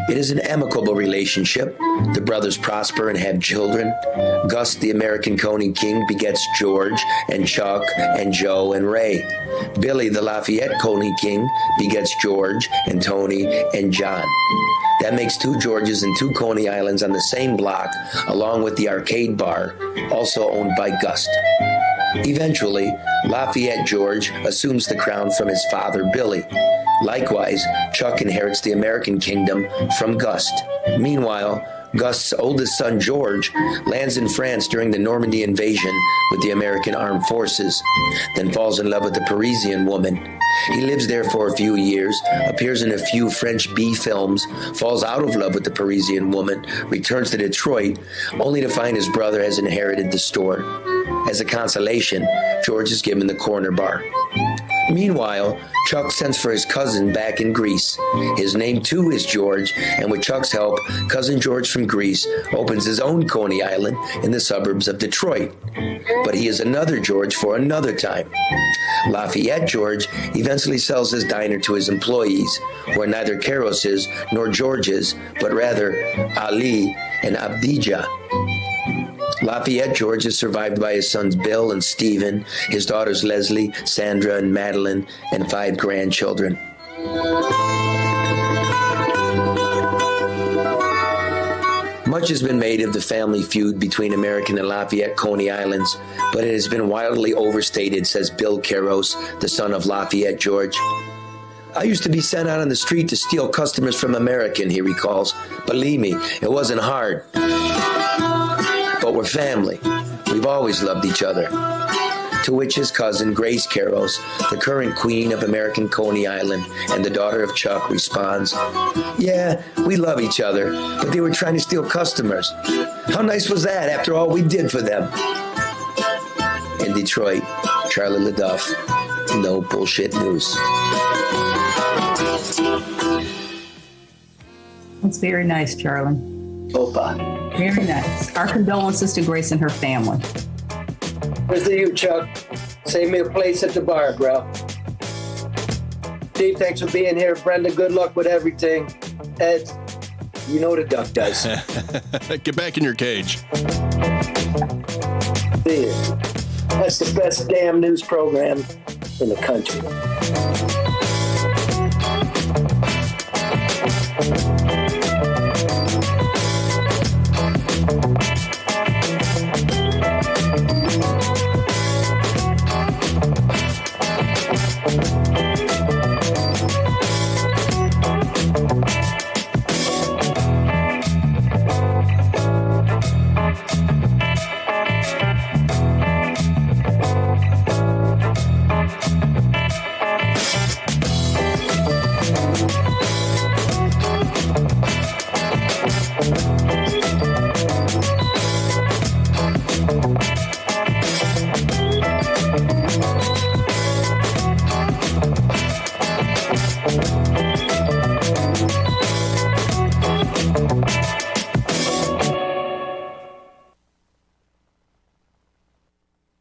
It is an amicable relationship. The brothers prosper and have children. Gus, the American Coney King, begets George and Chuck and Joe and Ray. Billy, the Lafayette Coney King, begets George and Tony and John. That makes 2 Georges and 2 Coney Islands on the same block, along with the arcade bar, also owned by Gus. Eventually, Lafayette George assumes the crown from his father, Billy. Likewise, Chuck inherits the American kingdom from Gus. Meanwhile, Gus's oldest son, George, lands in France during the Normandy invasion with the American armed forces, then falls in love with a Parisian woman. He lives there for a few years, appears in a few French B films, falls out of love with the Parisian woman, returns to Detroit, only to find his brother has inherited the store. As a consolation, George is given the corner bar. Meanwhile, Chuck sends for his cousin back in Greece. His name too is George, and with Chuck's help, cousin George from Greece opens his own Coney Island in the suburbs of Detroit. But he is another George for another time. Lafayette George eventually sells his diner to his employees, who are neither Karoses nor Georges, but rather Ali and Abdijah. Lafayette George is survived by his sons Bill and Stephen, his daughters Leslie, Sandra, and Madeline, and 5 grandchildren. Much has been made of the family feud between American and Lafayette Coney Islands, but it has been wildly overstated, says Bill Karos, the son of Lafayette George. I used to be sent out on the street to steal customers from American, he recalls. Believe me, it wasn't hard. But we're family. We've always loved each other. To which his cousin, Grace Karos, the current queen of American Coney Island and the daughter of Chuck, responds, yeah, we love each other, but they were trying to steal customers. How nice was that after all we did for them? In Detroit, Charlie LeDuff, No Bullshit News. That's very nice, Charlie. Opa. Very nice. Our condolences to Grace and her family. Where's the you, Chuck? Save me a place at the bar, bro. Steve, thanks for being here. Brenda, good luck with everything. Ed, you know what a duck does. Get back in your cage. See ya. That's the best damn news program in the country.